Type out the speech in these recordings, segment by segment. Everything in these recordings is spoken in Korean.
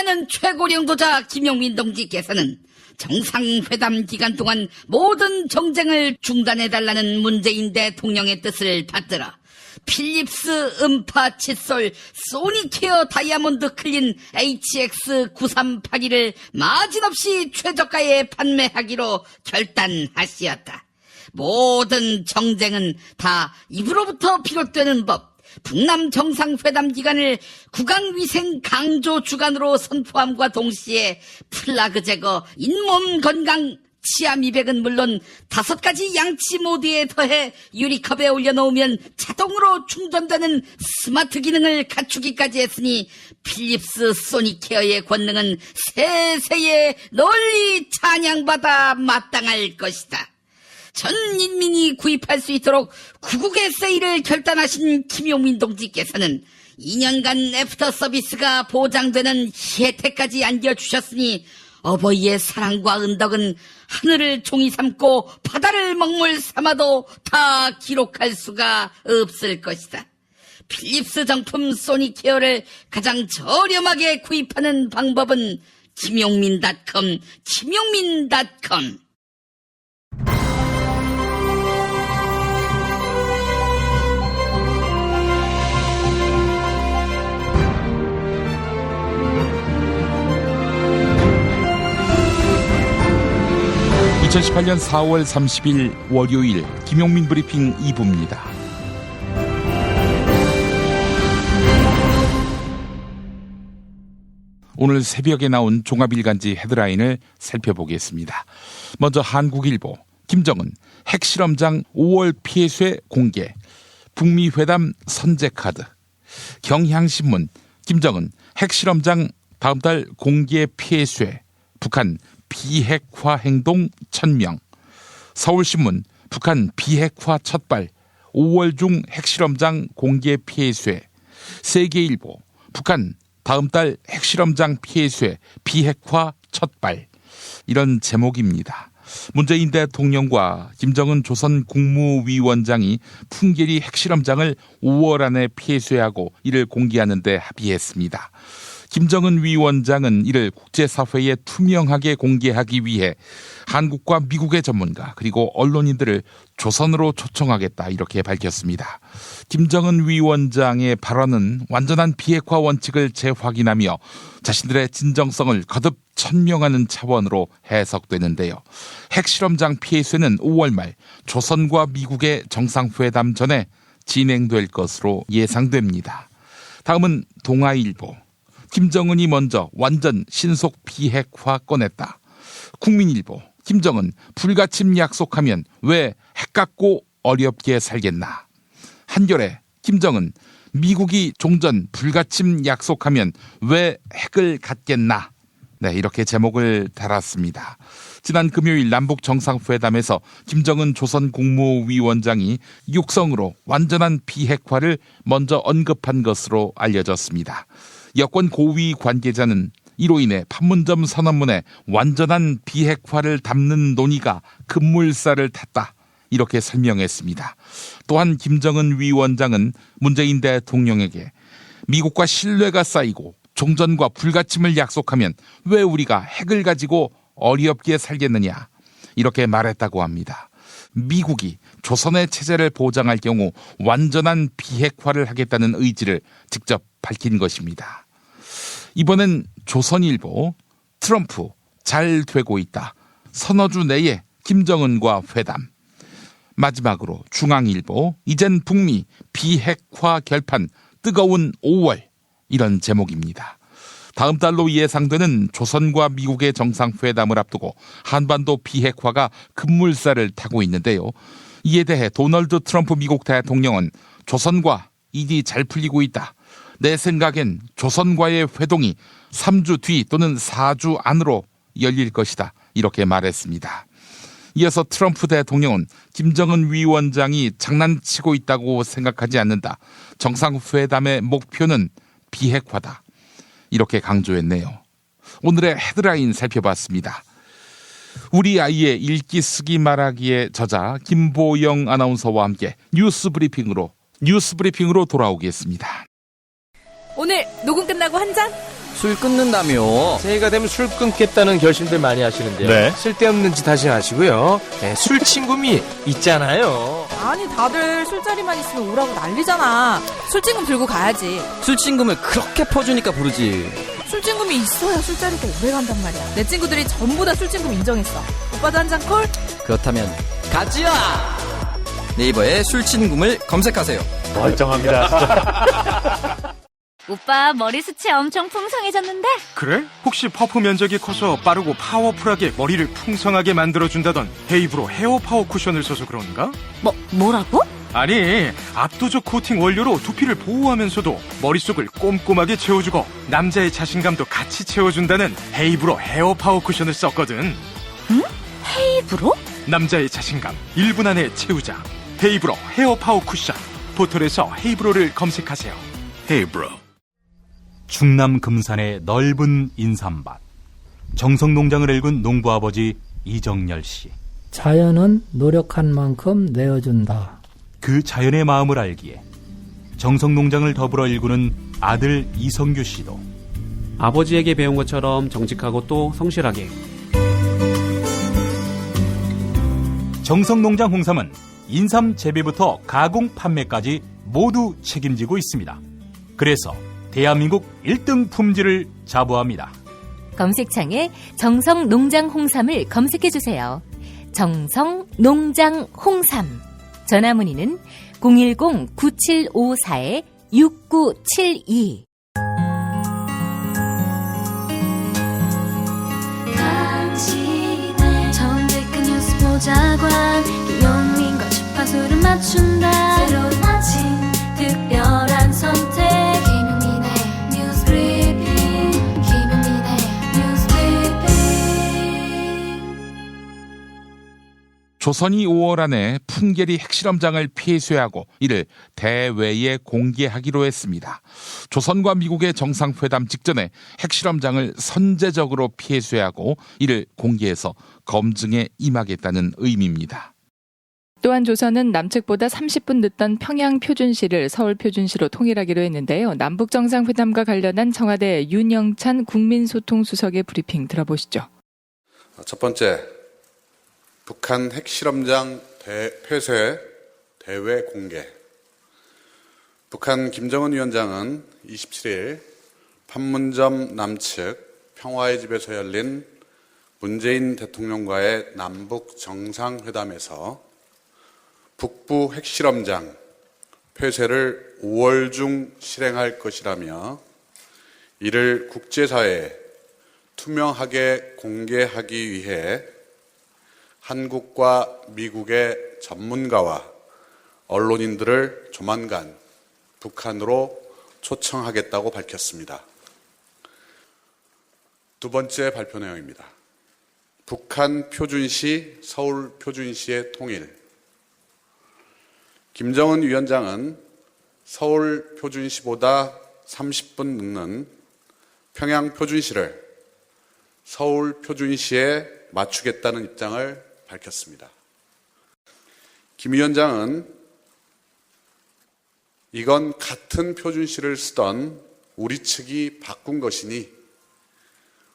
우크라이나는 최고령도자 김용민 동지께서는 정상회담 기간 동안 모든 정쟁을 중단해달라는 문재인 대통령의 뜻을 받들어 필립스 음파 칫솔 소니케어 다이아몬드 클린 HX9382를 마진없이 최저가에 판매하기로 결단하시었다. 모든 정쟁은 다 입으로부터 비롯되는 법. 북남 정상회담 기간을 국강위생 강조 주간으로 선포함과 동시에 플라그 제거, 잇몸 건강, 치아 미백은 물론 5가지 양치 모드에 더해 유리컵에 올려놓으면 자동으로 충전되는 스마트 기능을 갖추기까지 했으니 필립스 소니케어의 권능은 세세에 널리 찬양받아 마땅할 것이다. 전 인민이 구입할 수 있도록 구국의 세일을 결단하신 김용민 동지께서는 2년간 애프터 서비스가 보장되는 혜택까지 안겨주셨으니 어버이의 사랑과 은덕은 하늘을 종이 삼고 바다를 먹물 삼아도 다 기록할 수가 없을 것이다. 필립스 정품 소니케어를 가장 저렴하게 구입하는 방법은 김용민.com. 2018년 4월 30일 월요일 김용민 브리핑 2부입니다. 오늘 새벽에 나온 종합일간지 헤드라인을 살펴보겠습니다. 먼저 한국일보, 김정은 핵실험장 5월 피해수의 공개, 북미 회담 선제카드. 경향신문, 김정은 핵실험장 다음 달 공개 피해수에, 북한 비핵화 행동 1000명. 서울신문, 북한 비핵화 첫발, 5월 중 핵실험장 공개 피해수에. 세계일보, 북한 다음 달 핵실험장 피해수에 비핵화 첫발. 이런 제목입니다. 문재인 대통령과 김정은 조선 국무위원장이 풍계리 핵실험장을 5월 안에 폐쇄하고 이를 공개하는 데 합의했습니다. 김정은 위원장은 이를 국제사회에 투명하게 공개하기 위해 한국과 미국의 전문가 그리고 언론인들을 조선으로 초청하겠다 이렇게 밝혔습니다. 김정은 위원장의 발언은 완전한 비핵화 원칙을 재확인하며 자신들의 진정성을 거듭 천명하는 차원으로 해석되는데요. 핵실험장 폐쇄는 5월 말 조선과 미국의 정상회담 전에 진행될 것으로 예상됩니다. 다음은 동아일보. 김정은이 먼저 완전 신속 비핵화 꺼냈다. 국민일보. 김정은 불가침 약속하면 왜 핵 갖고 어렵게 살겠나. 한겨레. 김정은 미국이 종전 불가침 약속하면 왜 핵을 갖겠나. 네, 이렇게 제목을 달았습니다. 지난 금요일 남북 정상회담에서 김정은 조선 국무위원장이 육성으로 완전한 비핵화를 먼저 언급한 것으로 알려졌습니다. 여권 고위 관계자는 이로 인해 판문점 선언문에 완전한 비핵화를 담는 논의가 급물살을 탔다. 이렇게 설명했습니다. 또한 김정은 위원장은 문재인 대통령에게 미국과 신뢰가 쌓이고 종전과 불가침을 약속하면 왜 우리가 핵을 가지고 어렵게 살겠느냐. 이렇게 말했다고 합니다. 미국이 조선의 체제를 보장할 경우 완전한 비핵화를 하겠다는 의지를 직접 밝힌 것입니다. 이번엔 조선일보. 트럼프 잘 되고 있다. 서너 주 내에 김정은과 회담. 마지막으로 중앙일보. 이젠 북미 비핵화 결판 뜨거운 5월. 이런 제목입니다. 다음 달로 예상되는 조선과 미국의 정상회담을 앞두고 한반도 비핵화가 급물살을 타고 있는데요. 이에 대해 도널드 트럼프 미국 대통령은 조선과 일이 잘 풀리고 있다. 내 생각엔 조선과의 회동이 3주 뒤 또는 4주 안으로 열릴 것이다. 이렇게 말했습니다. 이어서 트럼프 대통령은 김정은 위원장이 장난치고 있다고 생각하지 않는다. 정상회담의 목표는 비핵화다. 이렇게 강조했네요. 오늘의 헤드라인 살펴봤습니다. 우리 아이의 읽기 쓰기 말하기의 저자 김보영 아나운서와 함께 뉴스 브리핑으로 돌아오겠습니다. 오늘 녹음 끝나고 한 잔? 술 끊는다며. 새해가 되면 술 끊겠다는 결심들 많이 하시는데요. 네. 쓸데없는 짓 하지 마시고요. 네, 술 친구미 있잖아요. 아니 다들 술자리만 있으면 오라고 난리잖아. 술친금 들고 가야지. 술친금을 그렇게 퍼주니까 부르지. 술친금이 있어야 술자리가 오래 간단 말이야. 내 친구들이 전부 다 술친금 인정했어. 오빠도 한 잔 콜? 그렇다면 가지야. 네이버에 술친금을 검색하세요. 멀쩡합니다, 진짜. 오빠 머리숱이 엄청 풍성해졌는데? 그래? 혹시 퍼프 면적이 커서 빠르고 파워풀하게 머리를 풍성하게 만들어준다던 헤이브로 헤어 파워 쿠션을 써서 그런가? 뭐라고? 아니, 압도적 코팅 원료로 두피를 보호하면서도 머릿속을 꼼꼼하게 채워주고 남자의 자신감도 같이 채워준다는 헤이브로 헤어 파워 쿠션을 썼거든. 응? 헤이브로? 남자의 자신감 1분 안에 채우자. 헤이브로 헤어 파워 쿠션. 포털에서 헤이브로를 검색하세요. 헤이브로. 충남 금산의 넓은 인삼밭. 정성농장을 일군 농부아버지 이정열 씨. 자연은 노력한 만큼 내어준다. 그 자연의 마음을 알기에 정성농장을 더불어 일구는 아들 이성규 씨도 아버지에게 배운 것처럼 정직하고 또 성실하게. 정성농장 홍삼은 인삼 재배부터 가공 판매까지 모두 책임지고 있습니다. 그래서 대한민국 1등 품질을 자부합니다. 검색창에 정성농장 홍삼을 검색해주세요. 정성농장 홍삼. 전화문의는 010-9754-6972. 정직한 뉴스 보자관 김용민과 주파수를 맞춘다. 새로운 아침 특별한 선택 김용민의 뉴스 브리핑. 김용민의 뉴스 브리핑. 조선이 5월 안에 풍계리 핵실험장을 폐쇄하고 이를 대외에 공개하기로 했습니다. 조선과 미국의 정상회담 직전에 핵실험장을 선제적으로 폐쇄하고 이를 공개해서 검증에 임하겠다는 의미입니다. 또한 조선은 남측보다 30분 늦던 평양 표준시를 서울 표준시로 통일하기로 했는데요. 남북 정상회담과 관련한 청와대 윤영찬 국민소통수석의 브리핑 들어보시죠. 첫 번째, 북한 핵실험장 폐쇄 대외 공개. 북한 김정은 위원장은 27일 판문점 남측 평화의 집에서 열린 문재인 대통령과의 남북 정상회담에서 북부 핵실험장 폐쇄를 5월 중 실행할 것이라며 이를 국제사회에 투명하게 공개하기 위해 한국과 미국의 전문가와 언론인들을 조만간 북한으로 초청하겠다고 밝혔습니다. 두 번째 발표 내용입니다. 북한 표준시, 서울 표준시의 통일. 김정은 위원장은 서울 표준시보다 30분 늦는 평양 표준시를 서울 표준시에 맞추겠다는 입장을 밝혔습니다. 김 위원장은 이건 같은 표준시를 쓰던 우리 측이 바꾼 것이니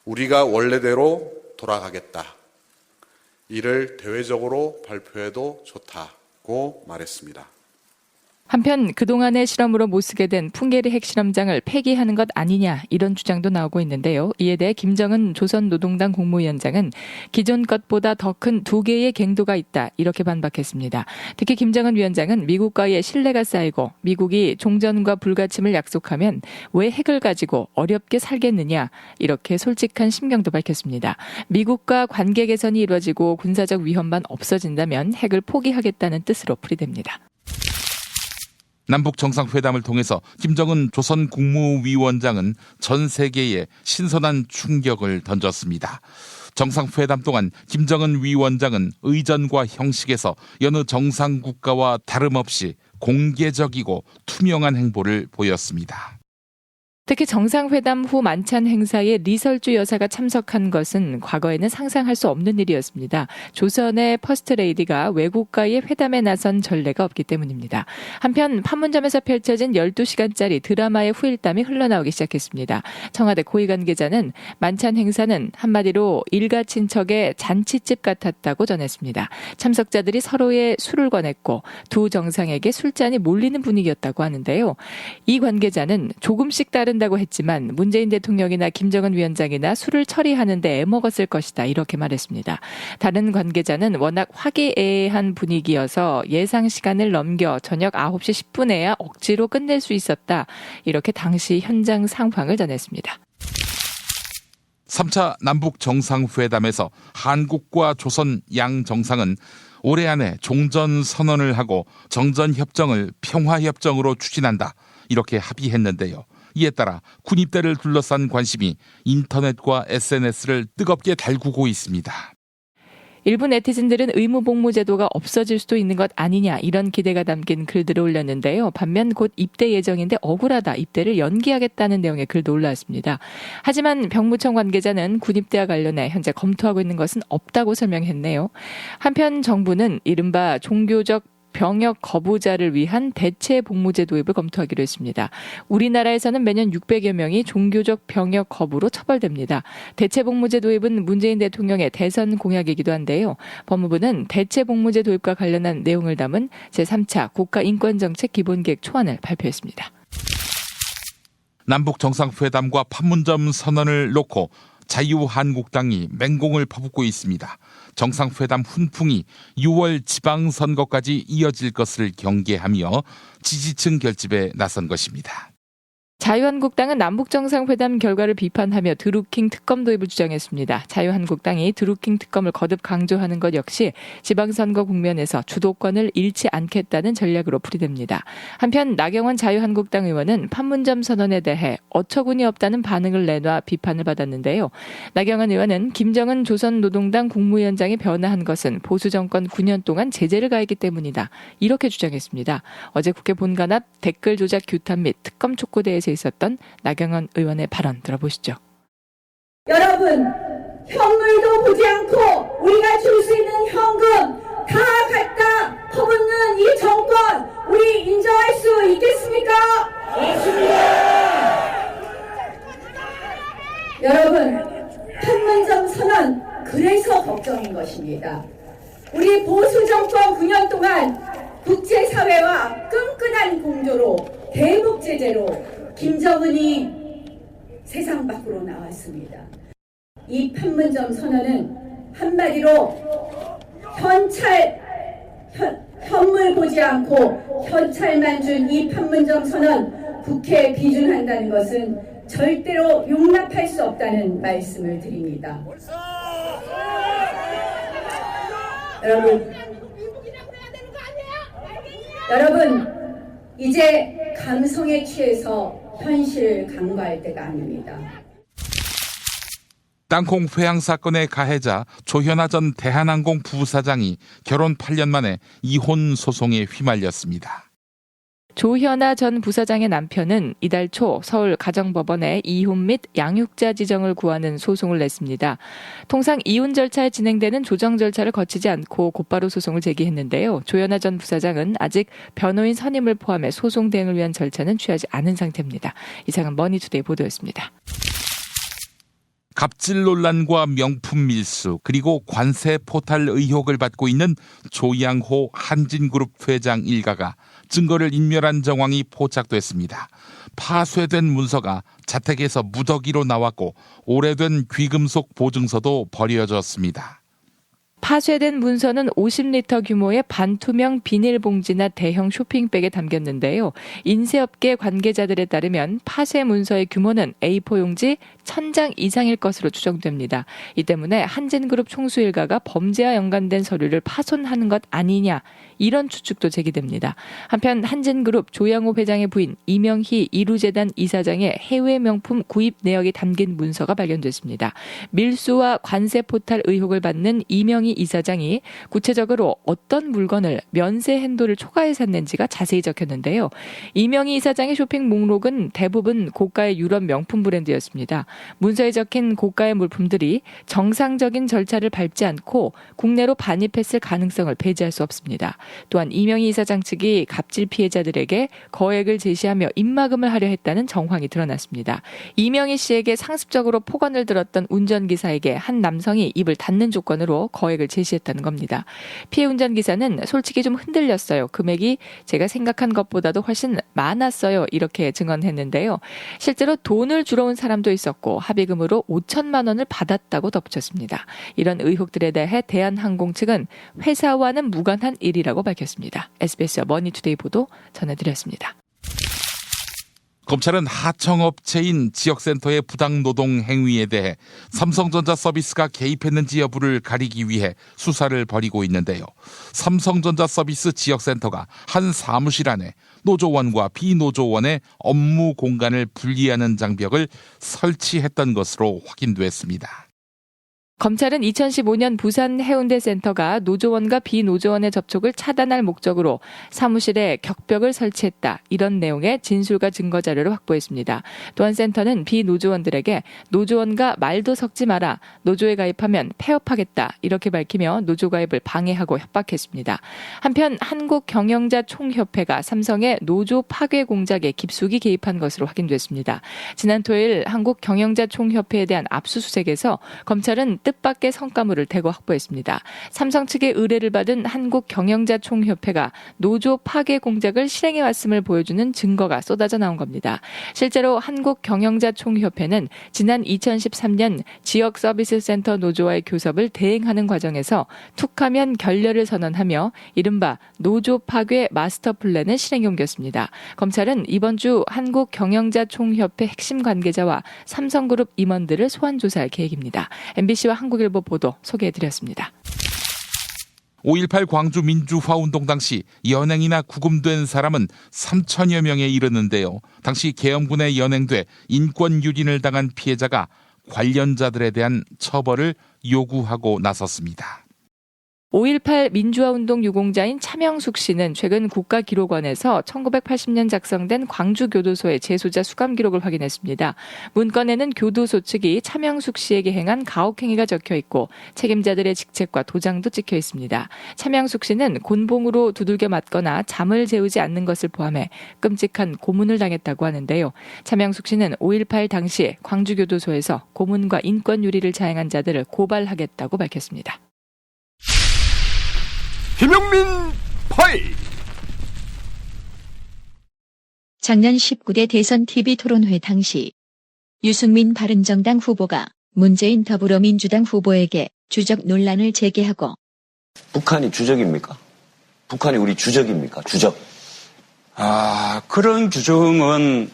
우리가 원래대로 돌아가겠다. 이를 대외적으로 발표해도 좋다고 말했습니다. 한편 그동안의 실험으로 못쓰게 된 풍계리 핵실험장을 폐기하는 것 아니냐 이런 주장도 나오고 있는데요. 이에 대해 김정은 조선노동당 국무위원장은 기존 것보다 더 큰 2개의 갱도가 있다 이렇게 반박했습니다. 특히 김정은 위원장은 미국과의 신뢰가 쌓이고 미국이 종전과 불가침을 약속하면 왜 핵을 가지고 어렵게 살겠느냐 이렇게 솔직한 심경도 밝혔습니다. 미국과 관계 개선이 이루어지고 군사적 위험만 없어진다면 핵을 포기하겠다는 뜻으로 풀이됩니다. 남북 정상회담을 통해서 김정은 조선 국무위원장은 전 세계에 신선한 충격을 던졌습니다. 정상회담 동안 김정은 위원장은 의전과 형식에서 여느 정상국가와 다름없이 공개적이고 투명한 행보를 보였습니다. 특히 정상회담 후 만찬 행사에 리설주 여사가 참석한 것은 과거에는 상상할 수 없는 일이었습니다. 조선의 퍼스트레이디가 외국과의 회담에 나선 전례가 없기 때문입니다. 한편 판문점에서 펼쳐진 12시간짜리 드라마의 후일담이 흘러나오기 시작했습니다. 청와대 고위 관계자는 만찬 행사는 한마디로 일가 친척의 잔치집 같았다고 전했습니다. 참석자들이 서로의 술을 권했고 두 정상에게 술잔이 몰리는 분위기였다고 하는데요. 이 관계자는 조금씩 다른다고 했지만 문재인 대통령이나 김정은 위원장이나 술을 처리하는데 애먹었을 것이다 이렇게 말했습니다. 다른 관계자는 워낙 화기애애한 분위기여서 예상 시간을 넘겨 저녁 9시 10분에야 억지로 끝낼 수 있었다 이렇게 당시 현장 상황을 전했습니다. 3차 남북 정상회담에서 한국과 조선 양 정상은 올해 안에 종전 선언을 하고 정전협정을 평화협정으로 추진한다 이렇게 합의했는데요. 이에 따라 군입대를 둘러싼 관심이 인터넷과 SNS를 뜨겁게 달구고 있습니다. 일부 네티즌들은 의무복무 제도가 없어질 수도 있는 것 아니냐 이런 기대가 담긴 글들을 올렸는데요. 반면 곧 입대 예정인데 억울하다 입대를 연기하겠다는 내용의 글도 올라왔습니다. 하지만 병무청 관계자는 군입대와 관련해 현재 검토하고 있는 것은 없다고 설명했네요. 한편 정부는 이른바 종교적 병역 거부자를 위한 대체 복무제 도입을 검토하기로 했습니다. 우리나라에서는 매년 600여 명이 종교적 병역 거부로 처벌됩니다. 대체 복무제 도입은 문재인 대통령의 대선 공약이기도 한데요. 법무부는 대체 복무제 도입과 관련한 내용을 담은 제3차 국가인권정책 기본계획 초안을 발표했습니다. 남북 정상회담과 판문점 선언을 놓고 자유한국당이 맹공을 퍼붓고 있습니다. 정상회담 훈풍이 6월 지방선거까지 이어질 것을 경계하며 지지층 결집에 나선 것입니다. 자유한국당은 남북정상회담 결과를 비판하며 드루킹 특검 도입을 주장했습니다. 자유한국당이 드루킹 특검을 거듭 강조하는 것 역시 지방선거 국면에서 주도권을 잃지 않겠다는 전략으로 풀이됩니다. 한편 나경원 자유한국당 의원은 판문점 선언에 대해 어처구니 없다는 반응을 내놔 비판을 받았는데요. 나경원 의원은 김정은 조선노동당 국무위원장이 변화한 것은 보수정권 9년 동안 제재를 가했기 때문이다. 이렇게 주장했습니다. 어제 국회 본관 앞 댓글 조작 규탄 및 특검 촉구대회에서 있었던 나경원 의원의 발언 들어보시죠. 여러분, 현물도 보지 않고 우리가 줄 수 있는 현금 다 갖다 퍼붓는 이 정권 우리 인정할 수 있겠습니까? 없습니다. 여러분, 판문점 선언 그래서 걱정인 것입니다. 우리 보수 정권 9년 동안 국제사회와 끈끈한 공조로 대북 제재로 김정은이 세상 밖으로 나왔습니다. 이 판문점 선언은 한마디로 현물 보지 않고 현찰만 준 이 판문점 선언 국회에 비준한다는 것은 절대로 용납할 수 없다는 말씀을 드립니다. 여러분, 이제 감성에 취해서 현실을 간과할 때가 아닙니다. 땅콩 회항 사건의 가해자 조현아 전 대한항공 부사장이 결혼 8년 만에 이혼 소송에 휘말렸습니다. 조현아 전 부사장의 남편은 이달 초 서울 가정법원에 이혼 및 양육자 지정을 구하는 소송을 냈습니다. 통상 이혼 절차에 진행되는 조정 절차를 거치지 않고 곧바로 소송을 제기했는데요. 조현아 전 부사장은 아직 변호인 선임을 포함해 소송 대응을 위한 절차는 취하지 않은 상태입니다. 이상은 머니투데이 보도였습니다. 갑질 논란과 명품 밀수 그리고 관세 포탈 의혹을 받고 있는 조양호 한진그룹 회장 일가가 증거를 인멸한 정황이 포착됐습니다. 파쇄된 문서가 자택에서 무더기로 나왔고 오래된 귀금속 보증서도 버려졌습니다. 파쇄된 문서는 50리터 규모의 반투명 비닐봉지나 대형 쇼핑백에 담겼는데요. 인쇄업계 관계자들에 따르면 파쇄 문서의 규모는 A4 용지 1000장 이상일 것으로 추정됩니다. 이 때문에 한진그룹 총수 일가가 범죄와 연관된 서류를 파손하는 것 아니냐 이런 추측도 제기됩니다. 한편 한진그룹 조양호 회장의 부인 이명희 이루재단 이사장의 해외 명품 구입 내역이 담긴 문서가 발견됐습니다. 밀수와 관세 포탈 의혹을 받는 이명희 이사장이 구체적으로 어떤 물건을 면세 한도를 초과해 샀는지가 자세히 적혔는데요. 이명희 이사장의 쇼핑 목록은 대부분 고가의 유럽 명품 브랜드였습니다. 문서에 적힌 고가의 물품들이 정상적인 절차를 밟지 않고 국내로 반입했을 가능성을 배제할 수 없습니다. 또한 이명희 이사장 측이 갑질 피해자들에게 거액을 제시하며 입막음을 하려 했다는 정황이 드러났습니다. 이명희 씨에게 상습적으로 폭언을 들었던 운전기사에게 한 남성이 입을 닫는 조건으로 거액을 제시했다는 겁니다. 피해 운전기사는 솔직히 좀 흔들렸어요. 금액이 제가 생각한 것보다도 훨씬 많았어요. 이렇게 증언했는데요. 실제로 돈을 주러 온 사람도 있었고 합의금으로 5천만 원을 받았다고 덧붙였습니다. 이런 의혹들에 대해 대한항공 측은 회사와는 무관한 일이라고 밝혔습니다. SBS와 머니투데이 보도 전해드렸습니다. 검찰은 하청업체인 지역센터의 부당노동 행위에 대해 삼성전자 서비스가 개입했는지 여부를 가리기 위해 수사를 벌이고 있는데요. 삼성전자 서비스 지역센터가 한 사무실 안에 노조원과 비노조원의 업무 공간을 분리하는 장벽을 설치했던 것으로 확인됐습니다. 검찰은 2015년 부산 해운대센터가 노조원과 비노조원의 접촉을 차단할 목적으로 사무실에 격벽을 설치했다. 이런 내용의 진술과 증거 자료를 확보했습니다. 또한 센터는 비노조원들에게 노조원과 말도 섞지 마라. 노조에 가입하면 폐업하겠다. 이렇게 밝히며 노조 가입을 방해하고 협박했습니다. 한편 한국경영자총협회가 삼성의 노조 파괴 공작에 깊숙이 개입한 것으로 확인됐습니다. 지난 토요일 한국경영자총협회에 대한 압수수색에서 검찰은 뜻밖의 성과물을 대거 확보했습니다. 삼성 측의 의뢰를 받은 한국경영자총협회가 노조 파괴 공작을 실행해왔음을 보여주는 증거가 쏟아져 나온 겁니다. 실제로 한국경영자총협회는 지난 2013년 지역서비스센터 노조와의 교섭을 대행하는 과정에서 툭하면 결렬을 선언하며 이른바 노조 파괴 마스터 플랜을 실행에 옮겼습니다. 검찰은 이번 주 한국경영자총협회 핵심 관계자와 삼성그룹 임원들을 소환 조사할 계획입니다. MBC와 한국일보 보도 소개해드렸습니다. 5.18 광주 민주화 운동 당시 연행이나 구금된 사람은 3천여 명에 이르는데요. 당시 계엄군에 연행돼 인권 유린을 당한 피해자가 관련자들에 대한 처벌을 요구하고 나섰습니다. 5.18 민주화운동 유공자인 차명숙 씨는 최근 국가기록원에서 1980년 작성된 광주교도소의 재소자 수감 기록을 확인했습니다. 문건에는 교도소 측이 차명숙 씨에게 행한 가혹행위가 적혀 있고 책임자들의 직책과 도장도 찍혀 있습니다. 차명숙 씨는 곤봉으로 두들겨 맞거나 잠을 재우지 않는 것을 포함해 끔찍한 고문을 당했다고 하는데요. 차명숙 씨는 5.18 당시 광주교도소에서 고문과 인권유리를 자행한 자들을 고발하겠다고 밝혔습니다. 김용민 파일. 작년 19대 대선 TV 토론회 당시 유승민 바른정당 후보가 문재인 더불어민주당 후보에게 주적 논란을 제기하고 북한이 주적입니까? 북한이 우리 주적입니까? 주적. 그런 규정은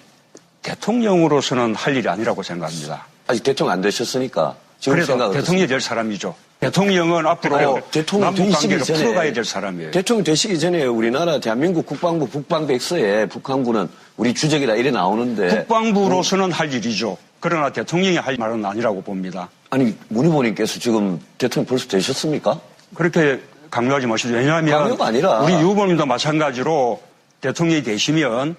대통령으로서는 할 일이 아니라고 생각합니다. 아직 대통령 안 되셨으니까. 그래도 대통령이 될 사람이죠. 대통령은 앞으로 남북 관계를 풀어가야 될 사람이에요. 대통령 되시기 전에 우리나라 대한민국 국방부 북방백서에 북한군은 우리 주적이다 이래 나오는데. 국방부로서는 할 일이죠. 그러나 대통령이 할 말은 아니라고 봅니다. 아니 문희보님께서 지금 대통령 벌써 되셨습니까? 그렇게 강요하지 마시죠. 왜냐하면 강요가 아니라 우리 유 후보님도 마찬가지로 대통령이 되시면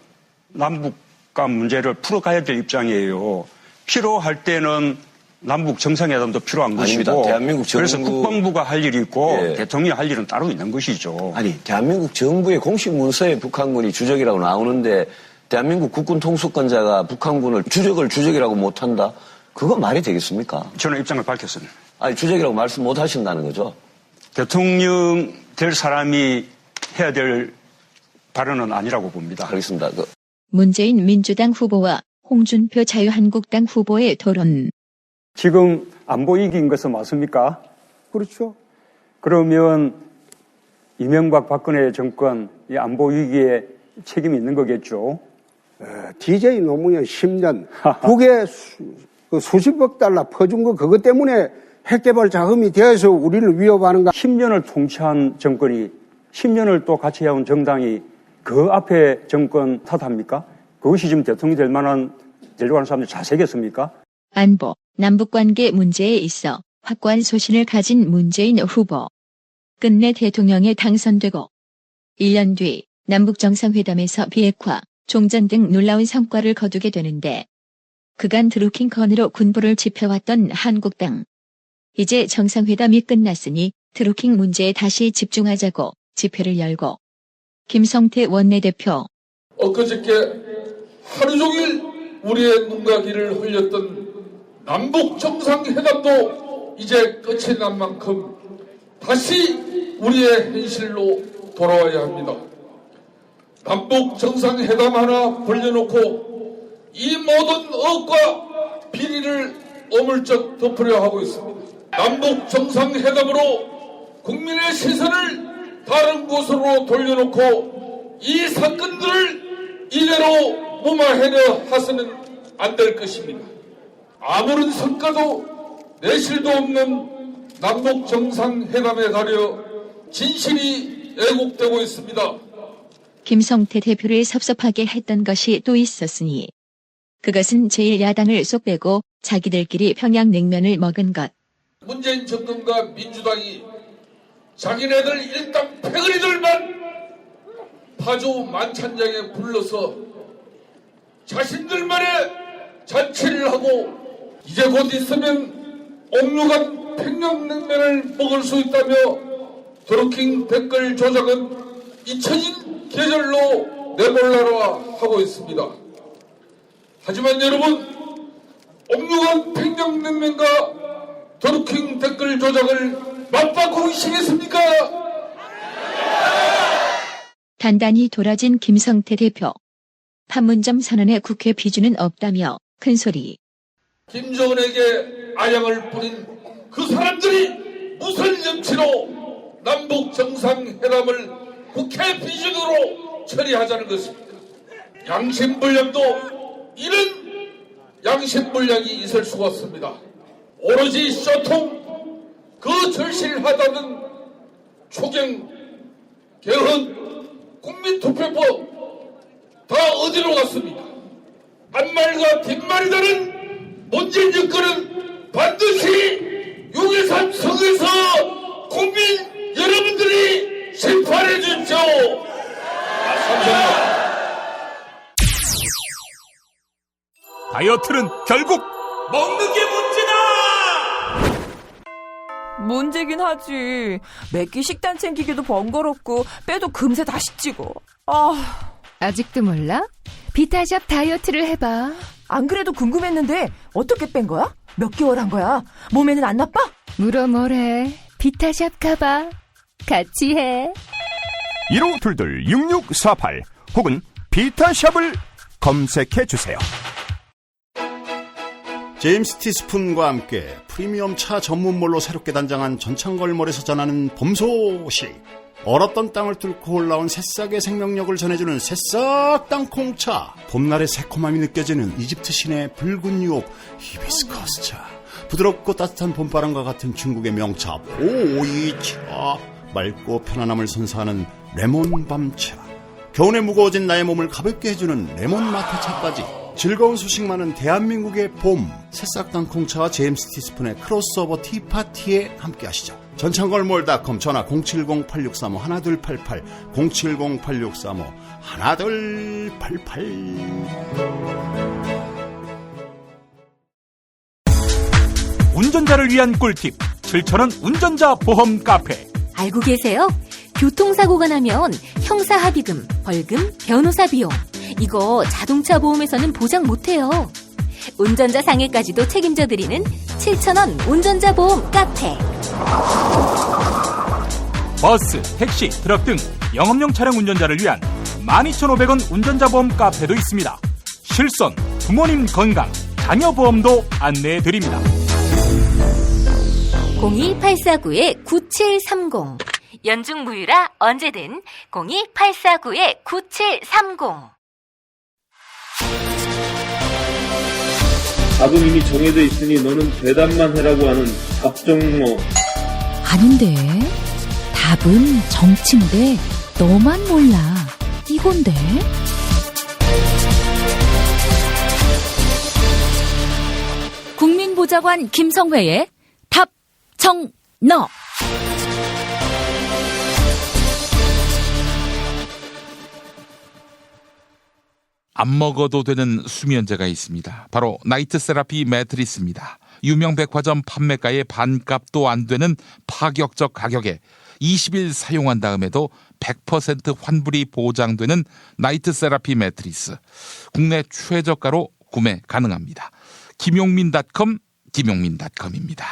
남북 간 문제를 풀어가야 될 입장이에요. 필요할 때는 남북 정상회담도 필요한 아닙니다. 것이고 대한민국 정부, 그래서 국방부가 할 일이 있고 대통령이 할 일은 따로 있는 것이죠. 아니 대한민국 정부의 공식 문서에 북한군이 주적이라고 나오는데 대한민국 국군 통수권자가 북한군을 주적이라고 못한다? 그거 말이 되겠습니까? 저는 입장을 밝혔습니다. 아니 주적이라고 말씀 못 하신다는 거죠? 대통령 될 사람이 해야 될 발언은 아니라고 봅니다. 알겠습니다. 문재인 민주당 후보와 홍준표 자유한국당 후보의 토론. 지금 안보 위기인 것은 맞습니까? 그렇죠. 그러면 이명박 박근혜 정권 이 안보 위기에 책임이 있는 거겠죠. DJ 노무현 10년 북의 그 수십억 달러 퍼준 거 그것 때문에 핵개발 자금이 되어서 우리를 위협하는가. 10년을 통치한 정권이 10년을 또 같이 해온 정당이 그 앞에 정권 탓합니까? 그것이 지금 대통령이 될 만한 되려고 하는 사람들이 자세겠습니까? 안보, 남북관계 문제에 있어 확고한 소신을 가진 문재인 후보. 끝내 대통령에 당선되고 1년 뒤 남북정상회담에서 비핵화, 종전 등 놀라운 성과를 거두게 되는데 그간 드루킹 건으로 군부를 지펴왔던 한국당. 이제 정상회담이 끝났으니 드루킹 문제에 다시 집중하자고 집회를 열고 김성태 원내대표. 엊그저께 하루 종일 우리의 눈과 귀를 흘렸던 남북 정상회담도 이제 끝이 난 만큼 다시 우리의 현실로 돌아와야 합니다. 남북 정상회담 하나 벌려놓고 이 모든 의혹과 비리를 어물쩍 덮으려 하고 있습니다. 남북 정상회담으로 국민의 시선을 다른 곳으로 돌려놓고 이 사건들을 이대로 무마해려 하서는 안 될 것입니다. 아무런 성과도 내실도 없는 남북 정상회담에 가려 진실이 왜곡되고 있습니다. 김성태 대표를 섭섭하게 했던 것이 또 있었으니 그것은 제1야당을 쏙 빼고 자기들끼리 평양냉면을 먹은 것. 문재인 정권과 민주당이 자기네들 일당 패거리들만 파주 만찬장에 불러서 자신들만의 잔치를 하고 이제 곧 있으면 옥류관 평양냉면을 먹을 수 있다며 드루킹 댓글 조작은 잊혀진 계절로 내몰라라 하고 있습니다. 하지만 여러분, 옥류관 평양냉면과 드루킹 댓글 조작을 맞바꾸시겠습니까? 단단히 돌아진 김성태 대표. 판문점 선언에 국회 비준은 없다며 큰소리. 김정은에게 아양을 뿌린 그 사람들이 무슨 염치로 남북 정상회담을 국회 비준으로 처리하자는 것입니다. 양심불량도 이런 양심불량이 있을 수가 없습니다. 오로지 소통, 그 절실하다는 초경, 개헌, 국민투표법 다 어디로 갔습니까? 앞말과 뒷말이다는 문재인 정권은 반드시 6.13 성에서 국민 여러분들이 심판해 주십시오. 감사합니다. 다이어트는 결국 먹는 게 문제다! 문제긴 하지. 매끼 식단 챙기기도 번거롭고 빼도 금세 다시 찌고. 아직도 몰라? 비타샵 다이어트를 해봐. 안 그래도 궁금했는데 어떻게 뺀 거야? 몇 개월 한 거야? 몸에는 안 나빠? 물어 뭐래. 비타샵 가봐. 같이 해. 1522-6648 혹은 비타샵을 검색해주세요. 제임스 티스푼과 함께 프리미엄 차 전문몰로 새롭게 단장한 전창걸몰에서 전하는 봄 소식. 얼었던 땅을 뚫고 올라온 새싹의 생명력을 전해주는 새싹 땅콩차. 봄날의 새콤함이 느껴지는 이집트 신의 붉은 유혹 히비스커스차. 부드럽고 따뜻한 봄바람과 같은 중국의 명차 보이차. 맑고 편안함을 선사하는 레몬밤차. 겨울에 무거워진 나의 몸을 가볍게 해주는 레몬마트차까지. 즐거운 소식 많은 대한민국의 봄. 새싹 땅콩차와 제임스 티스푼의 크로스오버 티파티에 함께하시죠. 전창걸몰닷컴 전화 070-8635-1288 070-8635-1288. 운전자를 위한 꿀팁 7,000원 운전자 보험 카페. 알고 계세요? 교통사고가 나면 형사합의금, 벌금, 변호사 비용 이거 자동차 보험에서는 보장 못해요. 운전자 상해까지도 책임져드리는 7,000원 운전자 보험 카페. 버스, 택시, 트럭 등 영업용 차량 운전자를 위한 12,500원 운전자 보험 카페도 있습니다. 실손, 부모님 건강, 자녀 보험도 안내해드립니다. 02849-9730 연중 무휴라 언제든 02849-9730 답은 이미 정해져 있으니 너는 대답만 해라고 하는 답정너. 아닌데. 답은 정치인데 너만 몰라. 이건데. 국민보좌관 김성회의 답정너. 안 먹어도 되는 수면제가 있습니다. 바로 나이트 세라피 매트리스입니다. 유명 백화점 판매가의 반값도 안 되는 파격적 가격에 20일 사용한 다음에도 100% 환불이 보장되는 나이트 세라피 매트리스. 국내 최저가로 구매 가능합니다. 김용민닷컴, 김용민닷컴입니다.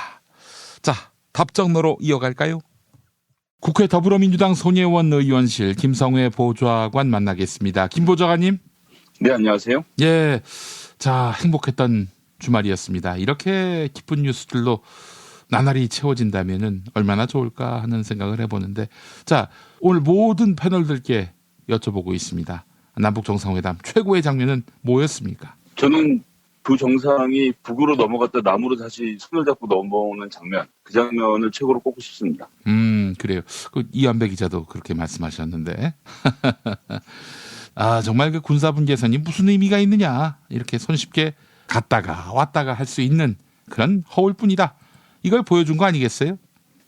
자, 답정너로 이어갈까요? 국회 더불어민주당 손예원 의원실 김성회 보좌관 만나겠습니다. 김 보좌관님. 네, 안녕하세요. 예, 자, 행복했던 주말이었습니다. 이렇게 기쁜 뉴스들로 나날이 채워진다면은 얼마나 좋을까 하는 생각을 해보는데, 자, 오늘 모든 패널들께 여쭤보고 있습니다. 남북 정상회담 최고의 장면은 뭐였습니까? 저는 두 정상이 북으로 넘어갔다 남으로 다시 손을 잡고 넘어오는 장면, 그 장면을 최고로 꼽고 싶습니다. 그래요. 그 이한배 기자도 그렇게 말씀하셨는데. 아, 정말 그 군사분계선이 무슨 의미가 있느냐. 이렇게 손쉽게 갔다가 왔다가 할 수 있는 그런 허울뿐이다. 이걸 보여준 거 아니겠어요?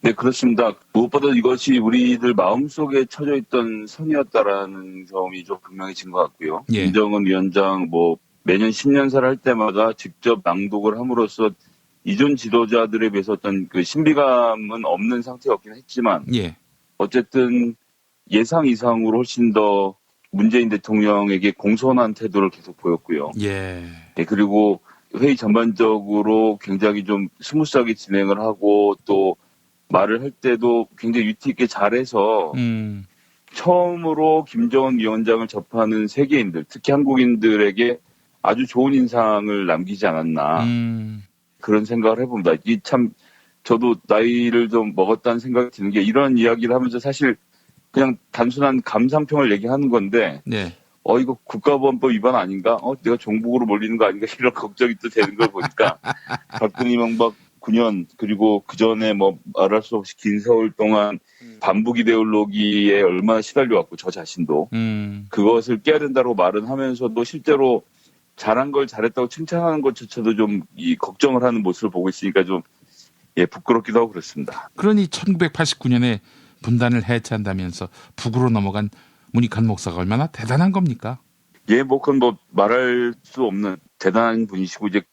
네, 그렇습니다. 무엇보다 이것이 우리들 마음속에 쳐져 있던 선이었다라는 점이 좀 분명해진 것 같고요. 예. 김정은 위원장 매년 신년사를 할 때마다 직접 낭독을 함으로써 이전 지도자들에 비해서 어떤 그 신비감은 없는 상태였긴 했지만 예. 어쨌든 예상 이상으로 훨씬 더 문재인 대통령에게 공손한 태도를 계속 보였고요. 예. 네, 그리고 회의 전반적으로 굉장히 좀 스무스하게 진행을 하고 또 말을 할 때도 굉장히 유티 있게 잘해서 처음으로 김정은 위원장을 접하는 세계인들, 특히 한국인들에게 아주 좋은 인상을 남기지 않았나 그런 생각을 해봅니다. 이 참 저도 나이를 좀 먹었다는 생각이 드는 게 이런 이야기를 하면서 사실 그냥 단순한 감상평을 얘기하는 건데 네. 이거 국가보안법 위반 아닌가? 내가 종북으로 몰리는 거 아닌가? 이런 걱정이 또 되는 걸 보니까 박근혜 이명박 9년 그리고 그 전에 말할 수 없이 긴 세월 동안 반북 이데올로기에 얼마나 시달려왔고 저 자신도 그것을 깨야 된다고 말은 하면서도 실제로 잘한 걸 잘했다고 칭찬하는 것조차도 좀 이 걱정을 하는 모습을 보고 있으니까 좀 부끄럽기도 하고 그렇습니다. 그러니 1989년에 분단을 해체한다면서 북으로 넘어간 문익환 목사가 얼마나 대단한 겁니까? 예, 그건 말할 수 없는 대단한 분이시고, 이제,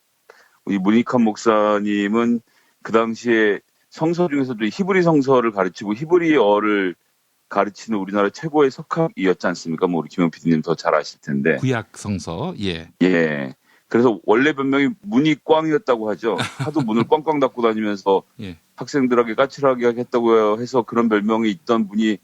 우리 문익환 목사님은 그 당시에 성서 중에서도 히브리 성서를 가르치고 히브리어를 가르치는 우리나라 최고의 석학이었지 않습니까? 우리 김영 PD님 더 잘 아실 텐데. 구약 성서, 예. 예. 그래서 원래 변명이 문이꽝이었다고 하죠. 하도 문을 꽝꽝 닫고 다니면서 예. 학생들에게 까칠하게 했다고 해서 그런 별명이 있던 분이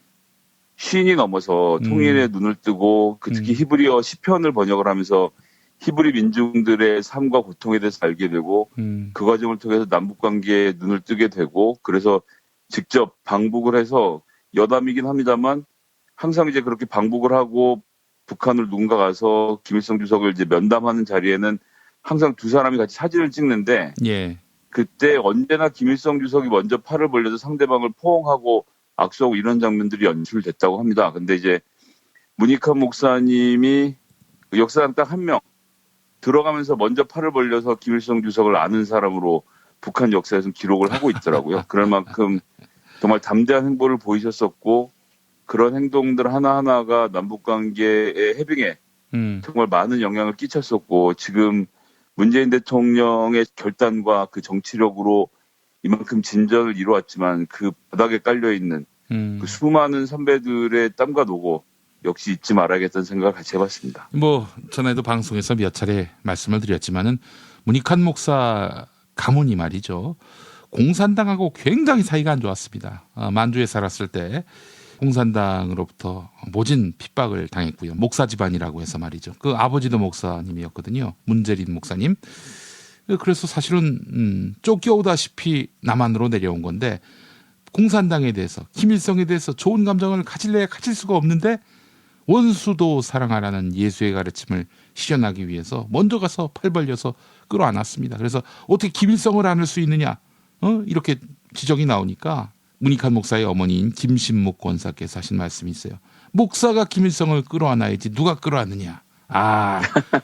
시인이 넘어서 통일의 눈을 뜨고 특히 히브리어 시편을 번역을 하면서 히브리 민중들의 삶과 고통에 대해서 알게 되고 그 과정을 통해서 남북관계에 눈을 뜨게 되고 그래서 직접 방북을 해서 여담이긴 합니다만 항상 이제 그렇게 방북을 하고 북한을 누군가 가서 김일성 주석을 이제 면담하는 자리에는 항상 두 사람이 같이 사진을 찍는데 예. 그때 언제나 김일성 주석이 먼저 팔을 벌려서 상대방을 포옹하고 악수하고 이런 장면들이 연출됐다고 합니다. 근데 이제 문익환 목사님이 역사상 딱 한 명 들어가면서 먼저 팔을 벌려서 김일성 주석을 아는 사람으로 북한 역사에서는 기록을 하고 있더라고요. 그럴 만큼 정말 담대한 행보를 보이셨었고 그런 행동들 하나하나가 남북관계의 해빙에 정말 많은 영향을 끼쳤었고 지금 문재인 대통령의 결단과 그 정치력으로 이만큼 진전을 이루었지만 그 바닥에 깔려있는 그 수많은 선배들의 땀과 노고 역시 잊지 말아야겠다는 생각을 같이 해봤습니다. 전에도 방송에서 몇 차례 말씀을 드렸지만은 문익환 목사 가문이 말이죠. 공산당하고 굉장히 사이가 안 좋았습니다. 만주에 살았을 때 공산당으로부터 모진 핍박을 당했고요. 목사 집안이라고 해서 말이죠. 그 아버지도 목사님이었거든요. 문재린 목사님. 그래서 사실은 쫓겨오다시피 남한으로 내려온 건데 공산당에 대해서 김일성에 대해서 좋은 감정을 가질래야 가질 수가 없는데 원수도 사랑하라는 예수의 가르침을 실현하기 위해서 먼저 가서 팔 벌려서 끌어안았습니다. 그래서 어떻게 김일성을 안을 수 있느냐? 이렇게 지적이 나오니까 문익환 목사의 어머니인 김신묵 권사께서 하신 말씀이 있어요. 목사가 김일성을 끌어안아야지 누가 끌어안느냐.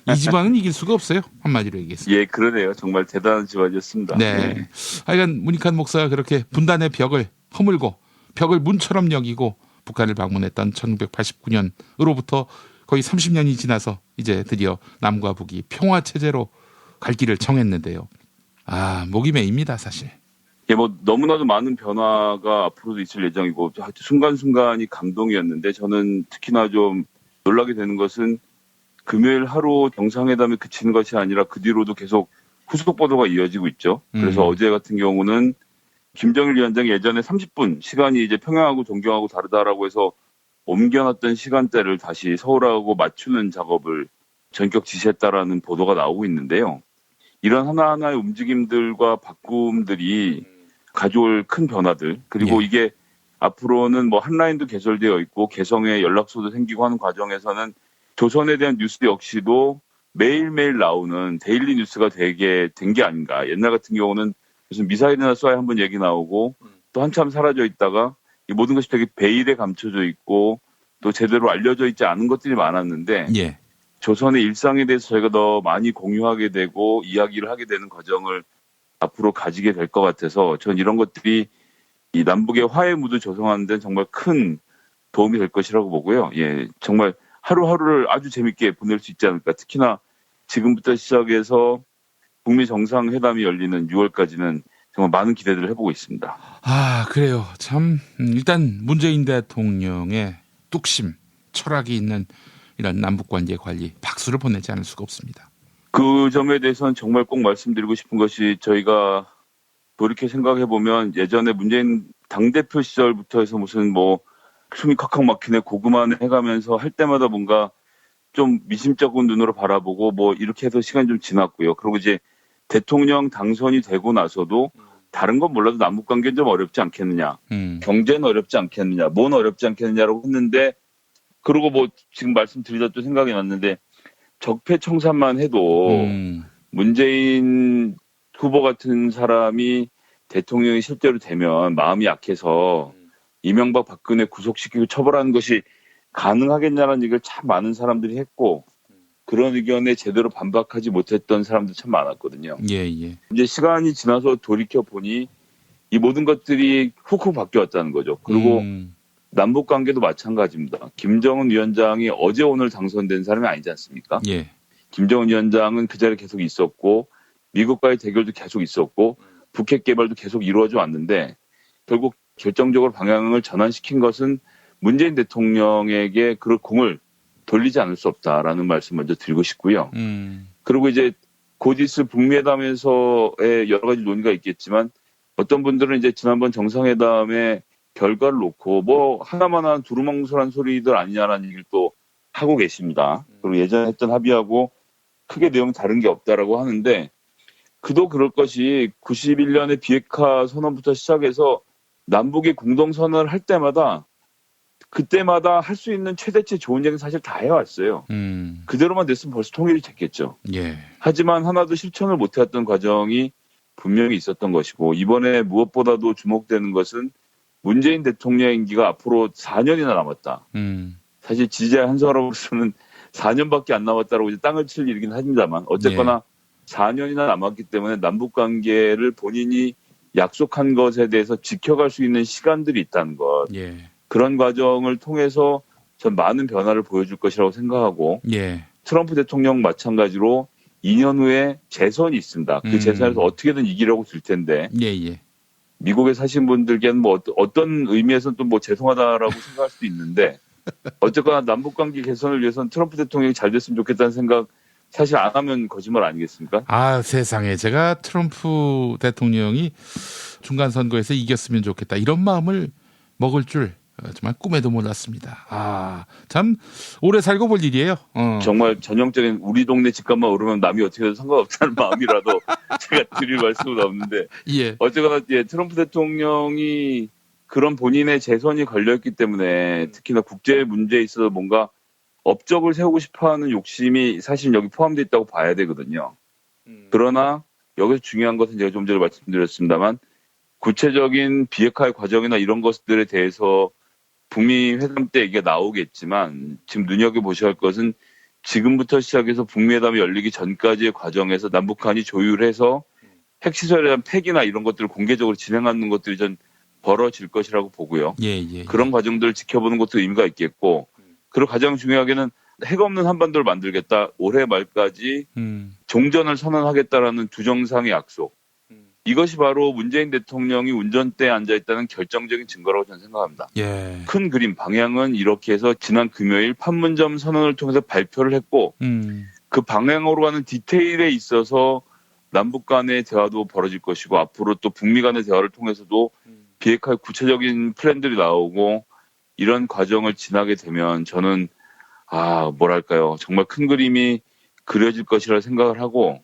이 집안은 이길 수가 없어요. 한마디로 얘기했습니다. 예, 그러네요. 정말 대단한 집안이었습니다. 네. 하여간 문익환 목사가 그렇게 분단의 벽을 허물고 벽을 문처럼 여기고 북한을 방문했던 1989년으로부터 거의 30년이 지나서 이제 드디어 남과 북이 평화체제로 갈 길을 정했는데요. 목이 메입니다, 사실. 예, 너무나도 많은 변화가 앞으로도 있을 예정이고, 순간순간이 감동이었는데, 저는 특히나 좀 놀라게 되는 것은 금요일 하루 정상회담에 그치는 것이 아니라 그 뒤로도 계속 후속 보도가 이어지고 있죠. 그래서 어제 같은 경우는 김정일 위원장이 예전에 30분 시간이 이제 평양하고 동경하고 다르다라고 해서 옮겨놨던 시간대를 다시 서울하고 맞추는 작업을 전격 지시했다라는 보도가 나오고 있는데요. 이런 하나하나의 움직임들과 바꿈들이 가져올 큰 변화들, 그리고 이게 앞으로는 한 라인도 개설되어 있고 개성의 연락소도 생기고 하는 과정에서는 조선에 대한 뉴스 역시도 매일매일 나오는 데일리 뉴스가 되게 된 게 아닌가. 옛날 같은 경우는 무슨 미사일이나 쏴야 한번 얘기 나오고 또 한참 사라져 있다가 이 모든 것이 되게 베일에 감춰져 있고 또 제대로 알려져 있지 않은 것들이 많았는데 조선의 일상에 대해서 저희가 더 많이 공유하게 되고 이야기를 하게 되는 과정을 앞으로 가지게 될 것 같아서 전 이런 것들이 이 남북의 화해 무드 조성하는 데는 정말 큰 도움이 될 것이라고 보고요. 예, 정말 하루하루를 아주 재밌게 보낼 수 있지 않을까. 특히나 지금부터 시작해서 북미 정상회담이 열리는 6월까지는 정말 많은 기대들을 해보고 있습니다. 그래요. 참 일단 문재인 대통령의 뚝심, 철학이 있는 이런 남북관계 관리 박수를 보내지 않을 수가 없습니다. 그 점에 대해서는 정말 꼭 말씀드리고 싶은 것이 저희가 돌이켜 생각해보면 예전에 문재인 당대표 시절부터 해서 무슨 숨이 칵칵 막히네 고구마네 해가면서 할 때마다 뭔가 좀 미심쩍은 눈으로 바라보고 이렇게 해서 시간이 좀 지났고요. 그리고 이제 대통령 당선이 되고 나서도 다른 건 몰라도 남북관계는 좀 어렵지 않겠느냐. 경제는 어렵지 않겠느냐. 뭔 어렵지 않겠느냐라고 했는데 그리고 지금 말씀드리다 또 생각이 났는데 적폐청산만 해도 문재인 후보 같은 사람이 대통령이 실제로 되면 마음이 약해서 이명박 박근혜 구속시키고 처벌하는 것이 가능하겠냐는 얘기를 참 많은 사람들이 했고 그런 의견에 제대로 반박하지 못했던 사람들 참 많았거든요. 이제 시간이 지나서 돌이켜 보니 이 모든 것들이 훅훅 바뀌었다는 거죠. 그리고 남북 관계도 마찬가지입니다. 김정은 위원장이 어제 오늘 당선된 사람이 아니지 않습니까? 김정은 위원장은 그 자리에 계속 있었고 미국과의 대결도 계속 있었고 북핵 개발도 계속 이루어져 왔는데 결국 결정적으로 방향을 전환시킨 것은 문재인 대통령에게 그 공을 돌리지 않을 수 없다라는 말씀 먼저 드리고 싶고요. 그리고 이제 곧 있을 북미회담에서의 여러 가지 논의가 있겠지만 어떤 분들은 이제 지난번 정상회담의 결과를 놓고 하나만한 두루뭉술한 소리들 아니냐라는 얘기를 또 하고 계십니다. 그리고 예전에 했던 합의하고 크게 내용 다른 게 없다라고 하는데 그도 그럴 것이 91년의 비핵화 선언부터 시작해서 남북이 공동선언을 할 때마다 그때마다 할 수 있는 최대치 좋은 얘기는 사실 다 해왔어요. 그대로만 됐으면 벌써 통일이 됐겠죠. 하지만 하나도 실천을 못해왔던 과정이 분명히 있었던 것이고 이번에 무엇보다도 주목되는 것은 문재인 대통령 임기가 앞으로 4년이나 남았다. 사실 지지자 한 사람으로서는 4년밖에 안 남았다고 이제 땅을 칠 일이긴 합니다만 어쨌거나 4년이나 남았기 때문에 남북관계를 본인이 약속한 것에 대해서 지켜갈 수 있는 시간들이 있다는 것. 그런 과정을 통해서 전 많은 변화를 보여줄 것이라고 생각하고 트럼프 대통령 마찬가지로 2년 후에 재선이 있습니다. 그 재선에서 어떻게든 이기려고 들 텐데 미국에 사신 분들께는 어떤 의미에서는 또 죄송하다라고 생각할 수도 있는데 어쨌거나 남북관계 개선을 위해서는 트럼프 대통령이 잘 됐으면 좋겠다는 생각 사실 안 하면 거짓말 아니겠습니까? 세상에 제가 트럼프 대통령이 중간선거에서 이겼으면 좋겠다 이런 마음을 먹을 줄 정말 꿈에도 몰랐습니다. 참 오래 살고 볼 일이에요. 정말 전형적인 우리 동네 집값만 오르면 남이 어떻게 해도 상관없다는 마음이라도 제가 드릴 말씀은 없는데 어쨌거나 트럼프 대통령이 그런 본인의 재선이 걸려있기 때문에 특히나 국제 문제에 있어서 뭔가 업적을 세우고 싶어하는 욕심이 사실 여기 포함되어 있다고 봐야 되거든요. 그러나 여기서 중요한 것은 제가 좀 전에 말씀드렸습니다만 구체적인 비핵화의 과정이나 이런 것들에 대해서 북미 회담 때 얘기가 나오겠지만 지금 눈여겨보셔야 할 것은 지금부터 시작해서 북미 회담이 열리기 전까지의 과정에서 남북한이 조율해서 핵시설에 대한 폐기나 이런 것들을 공개적으로 진행하는 것들이 전 벌어질 것이라고 보고요. 그런 과정들을 지켜보는 것도 의미가 있겠고 그리고 가장 중요하게는 핵 없는 한반도를 만들겠다. 올해 말까지 종전을 선언하겠다라는 두 정상의 약속. 이것이 바로 문재인 대통령이 운전대에 앉아있다는 결정적인 증거라고 저는 생각합니다. 큰 그림 방향은 이렇게 해서 지난 금요일 판문점 선언을 통해서 발표를 했고 그 방향으로 가는 디테일에 있어서 남북 간의 대화도 벌어질 것이고 앞으로 또 북미 간의 대화를 통해서도 비핵화의 구체적인 플랜들이 나오고 이런 과정을 지나게 되면 저는 뭐랄까요. 정말 큰 그림이 그려질 것이라 생각을 하고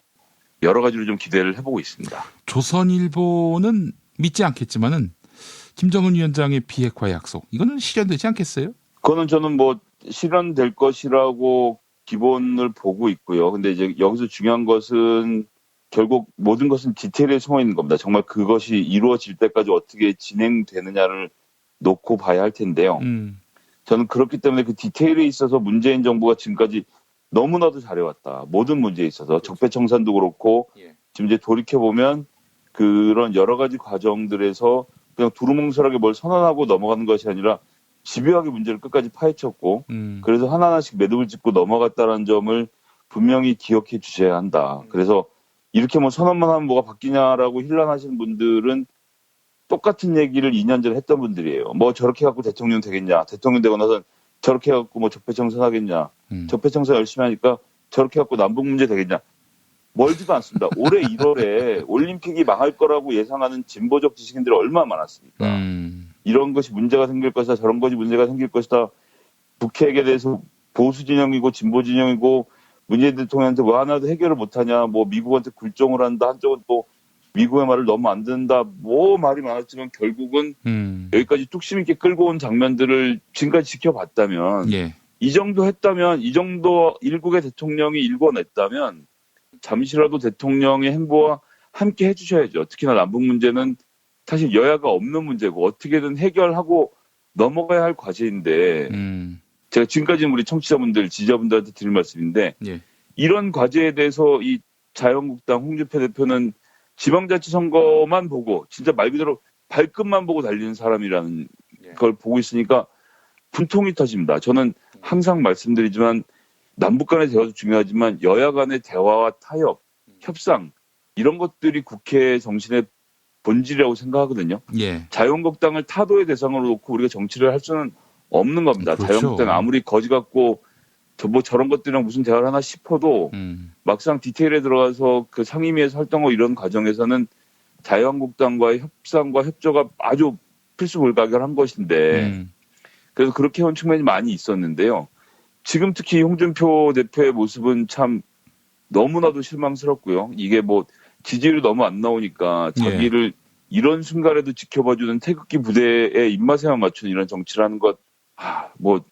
여러 가지로 좀 기대를 해보고 있습니다. 조선일보는 믿지 않겠지만은 김정은 위원장의 비핵화 약속 이거는 실현되지 않겠어요? 그거는 저는 뭐 실현될 것이라고 기본을 보고 있고요. 근데 이제 여기서 중요한 것은 결국 모든 것은 디테일에 숨어 있는 겁니다. 정말 그것이 이루어질 때까지 어떻게 진행되느냐를 놓고 봐야 할 텐데요. 저는 그렇기 때문에 그 디테일에 있어서 문재인 정부가 지금까지 너무나도 잘해왔다. 모든 문제에 있어서 적폐청산도 그렇고 지금 이제 돌이켜보면 그런 여러 가지 과정들에서 그냥 두루뭉술하게 뭘 선언하고 넘어가는 것이 아니라 집요하게 문제를 끝까지 파헤쳤고 그래서 하나하나씩 매듭을 짚고 넘어갔다는 점을 분명히 기억해 주셔야 한다. 그래서 이렇게 뭐 선언만 하면 뭐가 바뀌냐라고 hir난하시는 분들은 똑같은 얘기를 2년 전에 했던 분들이에요. 뭐 저렇게 해갖고 대통령 되겠냐. 대통령 되고 나서 저렇게 해갖고 뭐 적폐청산 하겠냐. 적폐청산 열심히 하니까 저렇게 해갖고 남북 문제 되겠냐. 멀지도 않습니다. 올해 1월에 올림픽이 망할 거라고 예상하는 진보적 지식인들이 얼마나 많았습니까. 이런 것이 문제가 생길 것이다. 저런 것이 문제가 생길 것이다. 북핵에 대해서 보수 진영이고 진보 진영이고 문재인 대통령한테 왜 하나도 해결을 못하냐. 뭐 미국한테 굴종을 한다. 한쪽은 또 미국의 말을 너무 안 듣는다. 뭐 말이 많았지만 결국은 여기까지 뚝심 있게 끌고 온 장면들을 지금까지 지켜봤다면 이 정도 했다면 이 정도 일국의 대통령이 일궈냈다면 잠시라도 대통령의 행보와 함께 해주셔야죠. 특히나 남북 문제는 사실 여야가 없는 문제고 어떻게든 해결하고 넘어가야 할 과제인데 제가 지금까지는 우리 청취자분들, 지지자분들한테 드릴 말씀인데 이런 과제에 대해서 이 자유한국당 홍준표 대표는 지방자치선거만 보고 진짜 말 그대로 발끝만 보고 달리는 사람이라는 걸 보고 있으니까 분통이 터집니다. 저는 항상 말씀드리지만 남북 간의 대화도 중요하지만 여야 간의 대화와 타협, 협상 이런 것들이 국회 정신의 본질이라고 생각하거든요. 자유한국당을 타도의 대상으로 놓고 우리가 정치를 할 수는 없는 겁니다. 그렇죠. 자유한국당 아무리 거지 같고 뭐 저런 것들이랑 무슨 대화를 하나 싶어도 막상 디테일에 들어가서 그 상임위에서 활동하고 이런 과정에서는 자유한국당과의 협상과 협조가 아주 필수불가결한 것인데 그래서 그렇게 해온 측면이 많이 있었는데요. 지금 특히 홍준표 대표의 모습은 참 너무나도 실망스럽고요. 이게 뭐 지지율이 너무 안 나오니까 자기를 이런 순간에도 지켜봐주는 태극기 부대의 입맛에만 맞춘 이런 정치를 하는 것, 뭐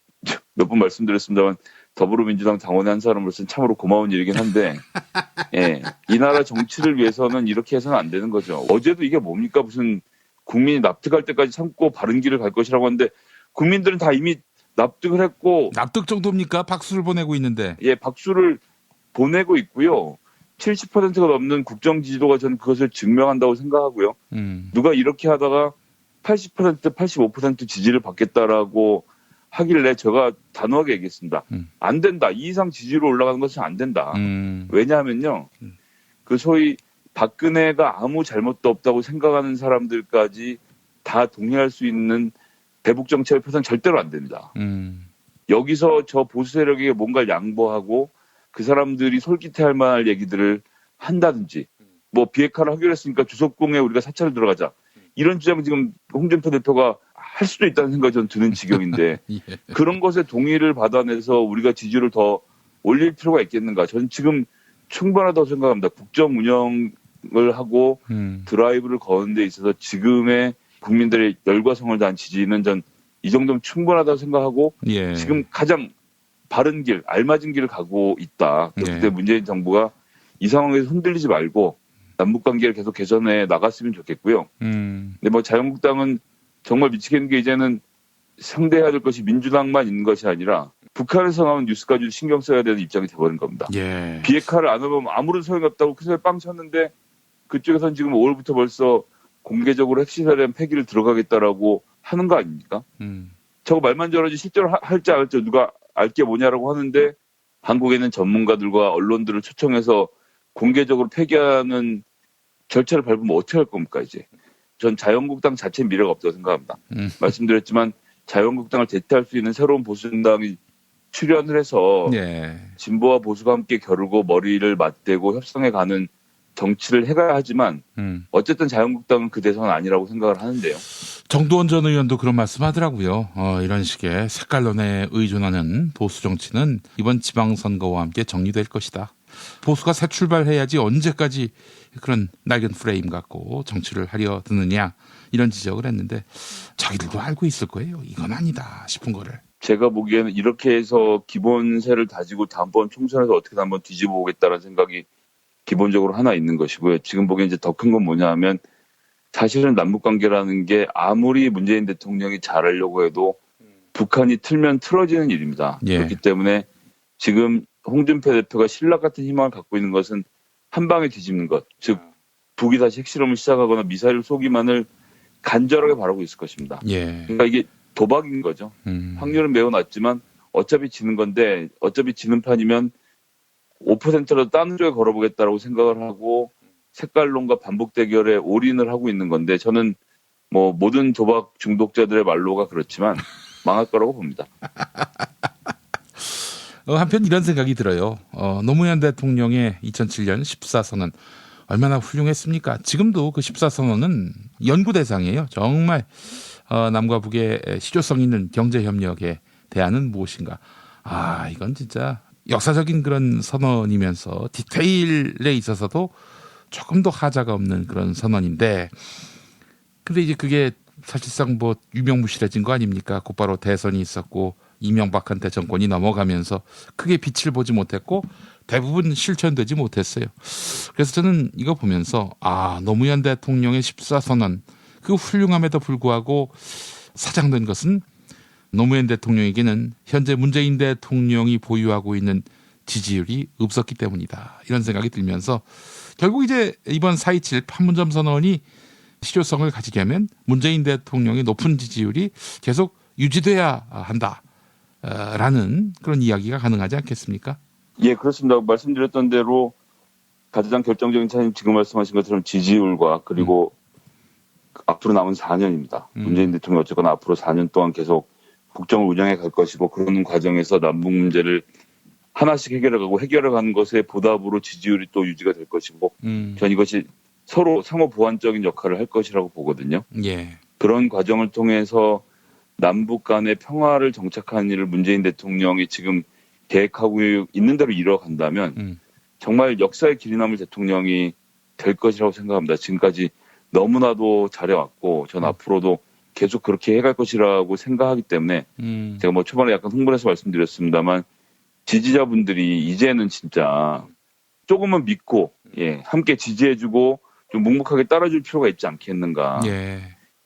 몇 번 말씀드렸습니다만 더불어민주당 당원의 한 사람으로서는 참으로 고마운 일이긴 한데 이 나라 정치를 위해서는 이렇게 해서는 안 되는 거죠. 어제도 이게 뭡니까? 무슨 국민이 납득할 때까지 참고 바른 길을 갈 것이라고 하는데 국민들은 다 이미 납득을 했고 납득 정도입니까? 박수를 보내고 있는데. 박수를 보내고 있고요. 70%가 넘는 국정 지지도가 저는 그것을 증명한다고 생각하고요. 누가 이렇게 하다가 80%, 85% 지지를 받겠다라고 하길래 제가 단호하게 얘기했습니다. 안 된다. 이 이상 지지로 올라가는 것은 안 된다. 왜냐하면요. 그 소위 박근혜가 아무 잘못도 없다고 생각하는 사람들까지 다 동의할 수 있는 대북 정책을 펴서는 절대로 안 됩니다. 여기서 저 보수 세력에게 뭔가를 양보하고 그 사람들이 솔깃해할 만한 얘기들을 한다든지 뭐 비핵화를 하기로 했으니까 주석공에 우리가 사찰을 들어가자. 이런 주장 지금 홍준표 대표가 할 수도 있다는 생각이 저는 드는 지경인데 그런 것에 동의를 받아내서 우리가 지지율을 더 올릴 필요가 있겠는가. 저는 지금 충분하다고 생각합니다. 국정 운영을 하고 드라이브를 거는 데 있어서 지금의 국민들의 열과 성을 다한 지지는 전 이 정도면 충분하다고 생각하고 지금 가장 바른 길, 알맞은 길을 가고 있다. 그렇기 때문에 문재인 정부가 이 상황에서 흔들리지 말고 남북관계를 계속 개선해 나갔으면 좋겠고요. 근데 뭐 자유한국당은 정말 미치겠는 게 이제는 상대해야 될 것이 민주당만 있는 것이 아니라 북한에서 나온 뉴스까지도 신경 써야 되는 입장이 돼버린 겁니다. 비핵화를 안 하면 아무런 소용이 없다고 큰 소리 빵 쳤는데 그쪽에서는 지금 5월부터 벌써 공개적으로 핵시설에 대한 폐기를 들어가겠다라고 하는 거 아닙니까? 저거 말만 저러지 실제로 할지 안 할지 누가 알 게 뭐냐라고 하는데 한국에 있는 전문가들과 언론들을 초청해서 공개적으로 폐기하는 절차를 밟으면 어떻게 할 겁니까 이제. 전 자유한국당 자체 미래가 없다고 생각합니다. 말씀드렸지만 자유한국당을 대체할 수 있는 새로운 보수정당이 출연을 해서 진보와 보수가 함께 겨루고 머리를 맞대고 협상해가는 정치를 해가야 하지만 어쨌든 자유한국당은 그 대상은 아니라고 생각을 하는데요. 정두원 전 의원도 그런 말씀하더라고요. 이런 식의 색깔론에 의존하는 보수 정치는 이번 지방선거와 함께 정리될 것이다. 보수가 새 출발해야지 언제까지 그런 낡은 프레임 갖고 정치를 하려 드느냐 이런 지적을 했는데 자기들도 알고 있을 거예요. 이건 아니다 싶은 거를. 제가 보기에는 이렇게 해서 기본세를 다지고 다음번 총선에서 어떻게든 한번 뒤집어 보겠다는 생각이 기본적으로 하나 있는 것이고요. 지금 보기엔 이제 더 큰 건 뭐냐 하면 사실은 남북관계라는 게 아무리 문재인 대통령이 잘하려고 해도 북한이 틀면 틀어지는 일입니다. 그렇기 때문에 지금 홍준표 대표가 신락 같은 희망을 갖고 있는 것은 한 방에 뒤집는 것. 즉 북이 다시 핵실험을 시작하거나 미사일 쏘기만을 간절하게 바라고 있을 것입니다. 그러니까 이게 도박인 거죠. 확률은 매우 낮지만 어차피 지는 건데 어차피 지는 판이면 5%라도 다른 쪽에 걸어보겠다라고 생각을 하고 색깔론과 반복 대결에 올인을 하고 있는 건데 저는 뭐 모든 도박 중독자들의 말로가 그렇지만 망할 거라고 봅니다. 한편 이런 생각이 들어요. 노무현 대통령의 2007년 14선언 얼마나 훌륭했습니까? 지금도 그 14선언은 연구 대상이에요. 정말 남과 북의 실효성 있는 경제협력에 대안은 무엇인가. 이건 진짜 역사적인 그런 선언이면서 디테일에 있어서도 조금 더 하자가 없는 그런 선언인데 근데 이제 그게 사실상 뭐 유명무실해진 거 아닙니까? 곧바로 대선이 있었고 이명박한테 정권이 넘어가면서 크게 빛을 보지 못했고 대부분 실천되지 못했어요. 그래서 저는 이거 보면서 노무현 대통령의 14선언 그 훌륭함에도 불구하고 사장된 것은 노무현 대통령에게는 현재 문재인 대통령이 보유하고 있는 지지율이 없었기 때문이다. 이런 생각이 들면서 결국 이제 이번 4.27 판문점 선언이 실효성을 가지게 하면 문재인 대통령의 높은 지지율이 계속 유지돼야 한다라는 그런 이야기가 가능하지 않겠습니까? 예, 그렇습니다. 말씀드렸던 대로 가장 결정적인 차이는 지금 말씀하신 것처럼 지지율과 그리고 앞으로 남은 4년입니다. 문재인 대통령이 어쨌거나 앞으로 4년 동안 계속 국정을 운영해 갈 것이고 그러는 과정에서 남북 문제를 하나씩 해결해가는 것에 보답으로 지지율이 또 유지가 될 것이고 전 이것이 서로 상호 보완적인 역할을 할 것이라고 보거든요. 그런 과정을 통해서 남북 간의 평화를 정착하는 일을 문재인 대통령이 지금 계획하고 있는 대로 이뤄간다면 정말 역사의 길이 남을 대통령이 될 것이라고 생각합니다. 지금까지 너무나도 잘해왔고 전 앞으로도 계속 그렇게 해갈 것이라고 생각하기 때문에 제가 뭐 초반에 약간 흥분해서 말씀드렸습니다만 지지자분들이 이제는 진짜 조금은 믿고 함께 지지해주고 좀 묵묵하게 따라줄 필요가 있지 않겠는가.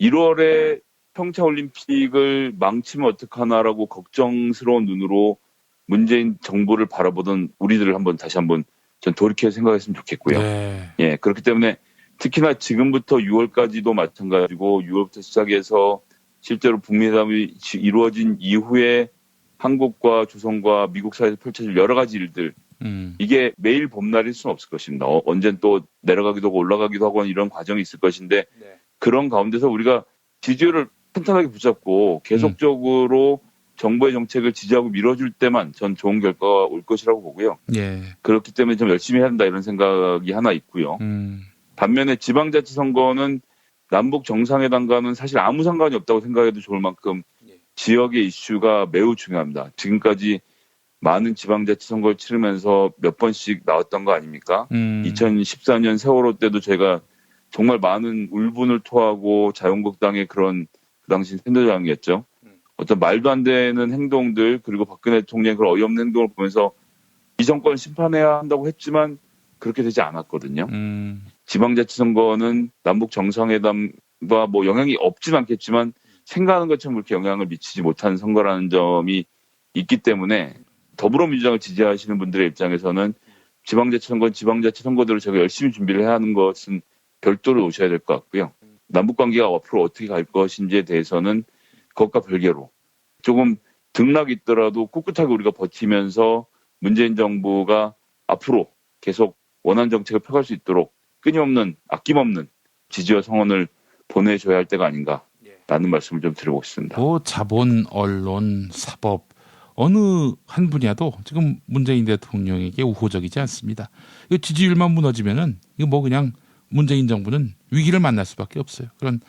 1월에 평창올림픽을 망치면 어떡하나라고 걱정스러운 눈으로 문재인 정부를 바라보던 우리들을 다시 한번 전 돌이켜 생각했으면 좋겠고요. 그렇기 때문에 특히나 지금부터 6월까지도 마찬가지고 6월부터 시작해서 실제로 북미회담이 이루어진 이후에 한국과 조선과 미국 사이에서 펼쳐질 여러 가지 일들 이게 매일 봄날일 수는 없을 것입니다. 언젠 또 내려가기도 하고 올라가기도 하고 하는 이런 과정이 있을 것인데 그런 가운데서 우리가 지지율을 튼튼하게 붙잡고 계속적으로 정부의 정책을 지지하고 밀어줄 때만 전 좋은 결과가 올 것이라고 보고요. 그렇기 때문에 좀 열심히 해야 한다 이런 생각이 하나 있고요. 반면에 지방자치선거는 남북 정상회담과는 사실 아무 상관이 없다고 생각해도 좋을 만큼 지역의 이슈가 매우 중요합니다. 지금까지 많은 지방자치선거를 치르면서 몇 번씩 나왔던 거 아닙니까? 2014년 세월호 때도 제가 정말 많은 울분을 토하고 자유한국당의 그런 그 당시 센터장이었죠. 어떤 말도 안 되는 행동들 그리고 박근혜 대통령의 그런 어이없는 행동을 보면서 이 정권 심판해야 한다고 했지만 그렇게 되지 않았거든요. 지방자치선거는 남북 정상회담과 뭐 영향이 없진 않겠지만 생각하는 것처럼 그렇게 영향을 미치지 못하는 선거라는 점이 있기 때문에 더불어민주당을 지지하시는 분들의 입장에서는 지방자치선거는 지방자치선거대로 제가 열심히 준비를 해야 하는 것은 별도로 오셔야 될 것 같고요. 남북관계가 앞으로 어떻게 갈 것인지에 대해서는 그것과 별개로 조금 등락이 있더라도 꿋꿋하게 우리가 버티면서 문재인 정부가 앞으로 계속 원하는 정책을 펴갈 수 있도록 끊임없는 아낌없는 지지와 성원을 보내줘야 할 때가 아닌가라는 말씀을 좀 드리고 싶습니다. 뭐 자본, 언론, 사법 어느 한 분야도 지금 문재인 대통령에게 우호적이지 않습니다. 이 지지율만 무너지면은 이거 뭐 그냥 문재인 정부는 위기를 만날 수밖에 없어요. 그런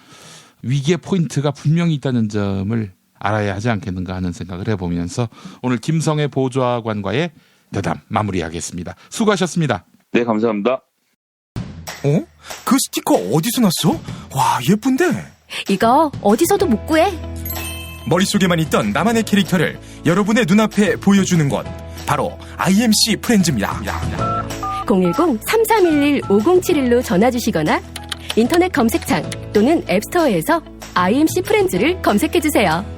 위기의 포인트가 분명히 있다는 점을 알아야 하지 않겠는가 하는 생각을 해보면서 오늘 김성애 보좌관과의 대담 마무리하겠습니다. 수고하셨습니다. 네, 감사합니다. 어? 그 스티커 어디서 났어? 와, 예쁜데? 이거 어디서도 못 구해. 머릿속에만 있던 나만의 캐릭터를 여러분의 눈앞에 보여주는 것. 바로 IMC 프렌즈입니다. 010-3311-5071로 전화주시거나 인터넷 검색창 또는 앱스토어에서 IMC 프렌즈를 검색해주세요.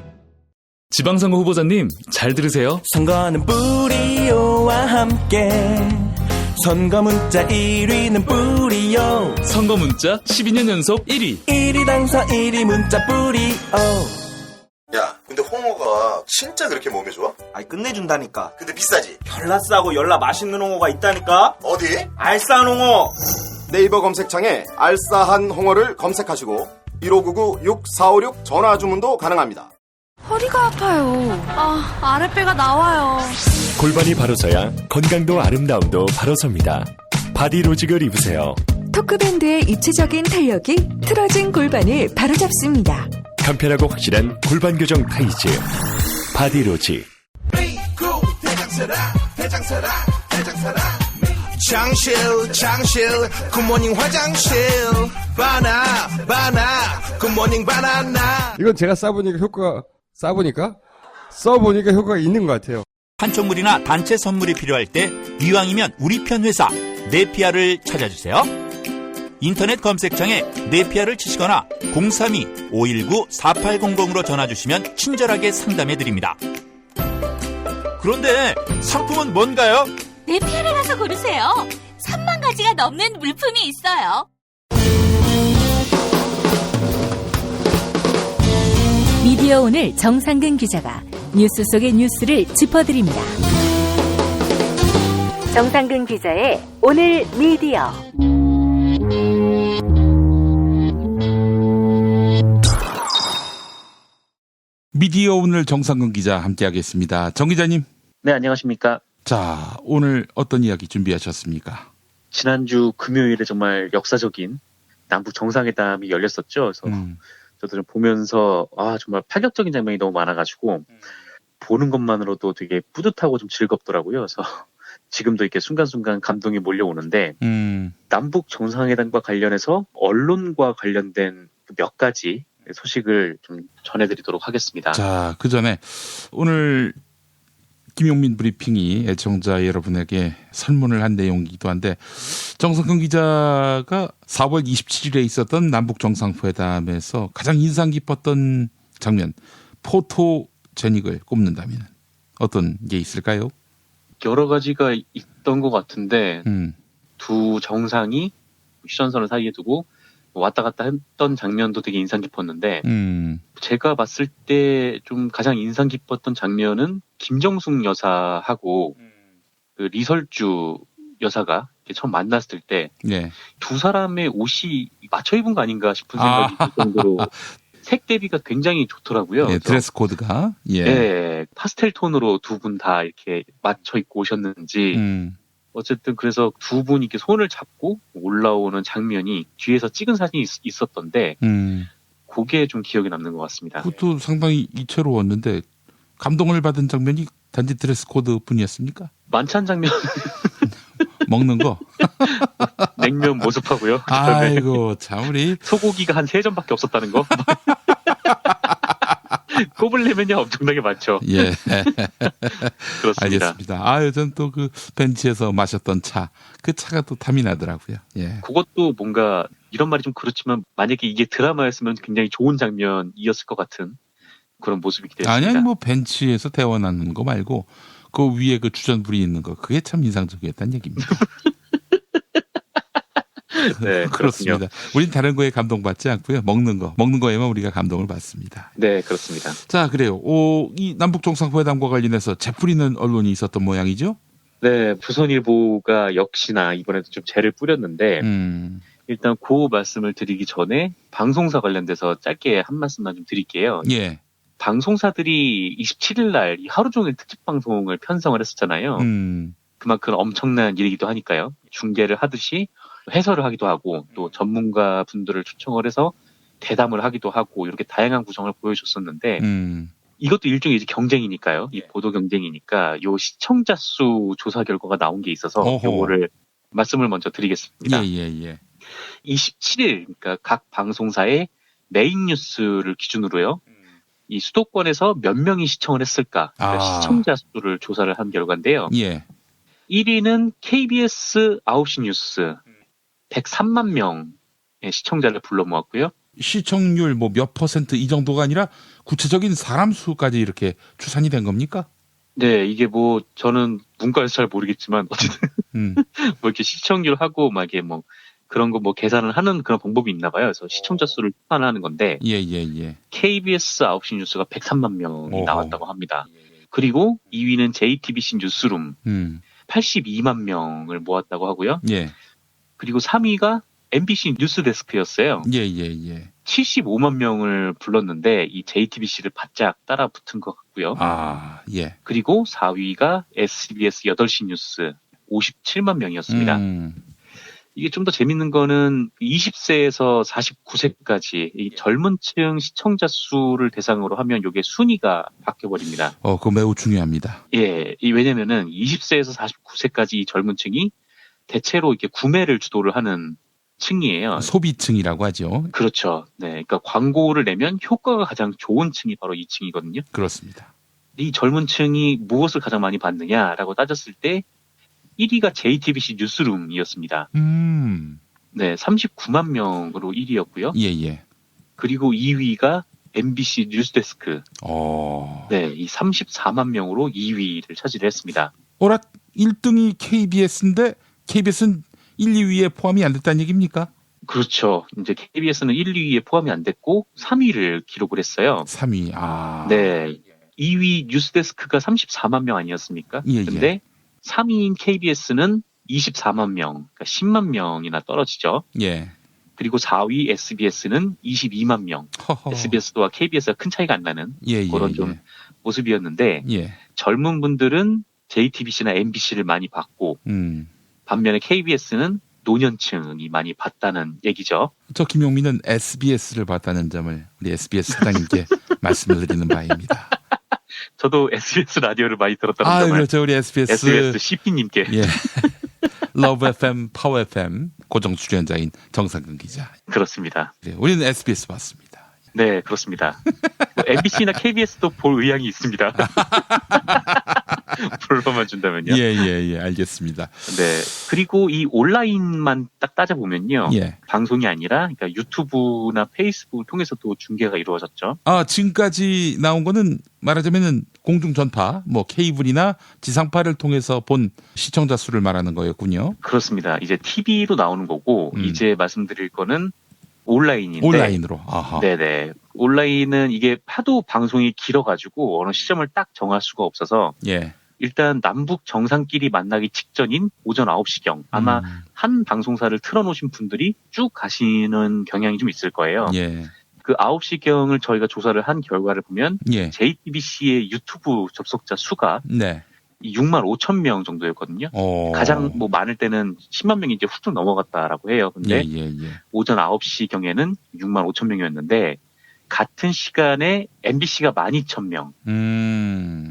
지방선거 후보자님, 잘 들으세요. 선거는 뿌리오와 함께 선거 문자 1위는 뿌리오. 선거 문자 12년 연속 1위. 1위 당선 1위 문자 뿌리오. 야, 근데 홍어가 진짜 그렇게 몸에 좋아? 아니 끝내준다니까. 근데 비싸지? 열라 싸고 열라 맛있는 홍어가 있다니까. 어디? 알싸한 홍어. 네이버 검색창에 알싸한 홍어를 검색하시고 1599-6456 전화 주문도 가능합니다. 허리가 아파요. 아랫배가 나와요. 골반이 바로 서야 건강도 아름다움도 바로 섭니다. 바디로직을 입으세요. 토크밴드의 입체적인 탄력이 틀어진 골반을 바로잡습니다. 간편하고 확실한 골반 교정 타이즈 바디로직. 장실 굿모닝 화장실 바나 굿모닝 바나나. 이건 제가 써보니까 효과가 있는 것 같아요. 판촉물이나 단체 선물이 필요할 때 이왕이면 우리 편 회사 네피아를 찾아주세요. 인터넷 검색창에 네피아를 치시거나 032-519-4800으로 전화주시면 친절하게 상담해드립니다. 그런데 상품은 뭔가요? 네피아를 가서 고르세요. 3만 가지가 넘는 물품이 있어요. 미디어 오늘 정상근 기자가 뉴스 속의 뉴스를 짚어드립니다. 정상근 기자의 오늘 미디어. 미디어 오늘 정상근 기자 함께하겠습니다. 정 기자님. 네, 안녕하십니까. 자, 오늘 어떤 이야기 준비하셨습니까? 지난주 금요일에 정말 역사적인 남북 정상회담이 열렸었죠. 그래서 저도 좀 보면서 정말 파격적인 장면이 너무 많아가지고 보는 것만으로도 되게 뿌듯하고 좀 즐겁더라고요. 그래서 지금도 이렇게 순간순간 감동이 몰려오는데 남북 정상회담과 관련해서 언론과 관련된 몇 가지 소식을 좀 전해드리도록 하겠습니다. 자, 그 전에 오늘 김용민 브리핑이 애청자 여러분에게 설문을 한 내용이기도 한데 정상근 기자가 4월 27일에 있었던 남북 정상회담에서 가장 인상 깊었던 장면 포토제닉을 꼽는다면 어떤 게 있을까요? 여러 가지가 있던 것 같은데 두 정상이 휴전선을 사이에 두고 왔다 갔다 했던 장면도 되게 인상 깊었는데 제가 봤을 때 좀 가장 인상 깊었던 장면은 김정숙 여사하고 그 리설주 여사가 처음 만났을 때 두 사람의 옷이 맞춰 입은 거 아닌가 싶은 생각이 들 정도로 색 대비가 굉장히 좋더라고요. 네, 드레스 코드가 파스텔 톤으로 두 분 다 이렇게 맞춰 입고 오셨는지 어쨌든 그래서 두 분이 이렇게 손을 잡고 올라오는 장면이 뒤에서 찍은 사진이 있었던데 그게 좀 기억에 남는 것 같습니다. 그것도 상당히 이채로웠는데 감동을 받은 장면이 단지 드레스 코드 뿐이었습니까? 만찬 장면 먹는 거 냉면 모습하고요. 아이고 참 우리 소고기가 한 3점밖에 없었다는 거. 꼽으려면요 엄청나게 많죠. 예. 그렇습니다. 알겠습니다. 아, 전 또 그 벤치에서 마셨던 차, 그 차가 또 탐이 나더라고요. 예. 그것도 뭔가 이런 말이 좀 그렇지만 만약에 이게 드라마였으면 굉장히 좋은 장면이었을 것 같은 그런 모습이기 때문에. 아니, 뭐 벤치에서 데워놨는 거 말고 그 위에 그 주전부리 있는 거, 그게 참 인상적이었다는 얘기입니다. 네, 그렇습니다. 우린 다른 거에 감동받지 않고요. 먹는 거에만 우리가 감동을 받습니다. 네, 그렇습니다. 자, 그래요. 이 남북 정상회담과 관련해서 재뿌리는 언론이 있었던 모양이죠? 네, 조선일보가 역시나 이번에도 좀 재를 뿌렸는데 일단 그 말씀을 드리기 전에 방송사 관련돼서 짧게 한 말씀만 좀 드릴게요. 예. 방송사들이 27일 날 이 하루 종일 특집 방송을 편성을 했었잖아요. 그만큼 엄청난 일이기도 하니까요. 중계를 하듯이 해설을 하기도 하고 또 전문가 분들을 초청을 해서 대담을 하기도 하고 이렇게 다양한 구성을 보여줬었는데 이것도 일종의 이제 경쟁이니까요. 이 보도 경쟁이니까 요 시청자 수 조사 결과가 나온 게 있어서 요거를 말씀을 먼저 드리겠습니다. 예. 27일 그러니까 각 방송사의 메인 뉴스를 기준으로요. 이 수도권에서 몇 명이 시청을 했을까? 그러니까 시청자 수를 조사를 한 결과인데요. 예. 1위는 KBS 9시 뉴스 103만 명의 시청자를 불러 모았고요. 시청률 뭐 몇 % 이 정도가 아니라 구체적인 사람 수까지 이렇게 추산이 된 겁니까? 네, 이게 뭐 저는 문과에서 잘 모르겠지만 어쨌든 뭐 이렇게 시청률하고 막 이게 뭐 그런 거 뭐 계산을 하는 그런 방법이 있나 봐요. 그래서 시청자 수를 환하는 건데 예. KBS 9시 뉴스가 103만 명이 나왔다고 합니다. 그리고 2위는 JTBC 뉴스룸 82만 명을 모았다고 하고요. 예. 그리고 3위가 MBC 뉴스데스크였어요. 예. 75만 명을 불렀는데 이 JTBC를 바짝 따라 붙은 것 같고요. 예. 그리고 4위가 SBS 8시 뉴스 57만 명이었습니다. 이게 좀 더 재밌는 거는 20세에서 49세까지 이 젊은 층 시청자 수를 대상으로 하면 이게 순위가 바뀌어버립니다. 그거 매우 중요합니다. 예, 왜냐면은 20세에서 49세까지 이 젊은 층이 대체로 이렇게 구매를 주도를 하는 층이에요. 소비층이라고 하죠. 그렇죠. 네, 그러니까 광고를 내면 효과가 가장 좋은 층이 바로 이 층이거든요. 그렇습니다. 이 젊은 층이 무엇을 가장 많이 받느냐라고 따졌을 때 1위가 JTBC 뉴스룸이었습니다. 네, 39만 명으로 1위였고요. 예. 그리고 2위가 MBC 뉴스데스크. 네, 이 34만 명으로 2위를 차지했습니다. 1등이 KBS인데 KBS는 1, 2위에 포함이 안 됐다는 얘기입니까? 그렇죠. 이제 KBS는 1, 2위에 포함이 안 됐고 3위를 기록을 했어요. 3위. 네. 2위 뉴스데스크가 34만 명 아니었습니까? 예. 근데 3위인 KBS는 24만 명, 그러니까 10만 명이나 떨어지죠. 예. 그리고 4위 SBS는 22만 명. SBS와 KBS가 큰 차이가 안 나는 그런 좀 모습이었는데 젊은 분들은 JTBC나 MBC를 많이 봤고 반면에 KBS는 노년층이 많이 봤다는 얘기죠. 저 김용민은 SBS를 봤다는 점을 우리 SBS 사장님께 말씀을 드리는 바입니다. 저도 SBS 라디오를 많이 들었다는 점을 그렇죠. 우리 SBS CP님께 러브 FM, 파워 FM 고정 출연자인 정상근 기자. 그렇습니다. 우리는 SBS 봤습니다. 네, 그렇습니다. MBC나 KBS도 볼 의향이 있습니다. 불러만 준다면요. 예, 알겠습니다. 네. 그리고 이 온라인만 딱 따져보면요. 방송이 아니라 그러니까 유튜브나 페이스북을 통해서도 중계가 이루어졌죠. 지금까지 나온 거는 말하자면은 공중전파, 뭐 케이블이나 지상파를 통해서 본 시청자 수를 말하는 거였군요. 그렇습니다. 이제 TV로 나오는 거고 이제 말씀드릴 거는 온라인인데. 온라인으로. 네네. 온라인은 이게 하도 방송이 길어가지고 어느 시점을 딱 정할 수가 없어서. 일단 남북 정상끼리 만나기 직전인 오전 9시경 아마 한 방송사를 틀어놓으신 분들이 쭉 가시는 경향이 좀 있을 거예요. 그 9시경을 저희가 조사를 한 결과를 보면 JTBC의 유튜브 접속자 수가 6만 5천 명 정도였거든요. 가장 뭐 많을 때는 10만 명이 이제 훌쩍 넘어갔다라고 해요. 근데 오전 9시경에는 6만 5천 명이었는데 같은 시간에 MBC가 12,000명,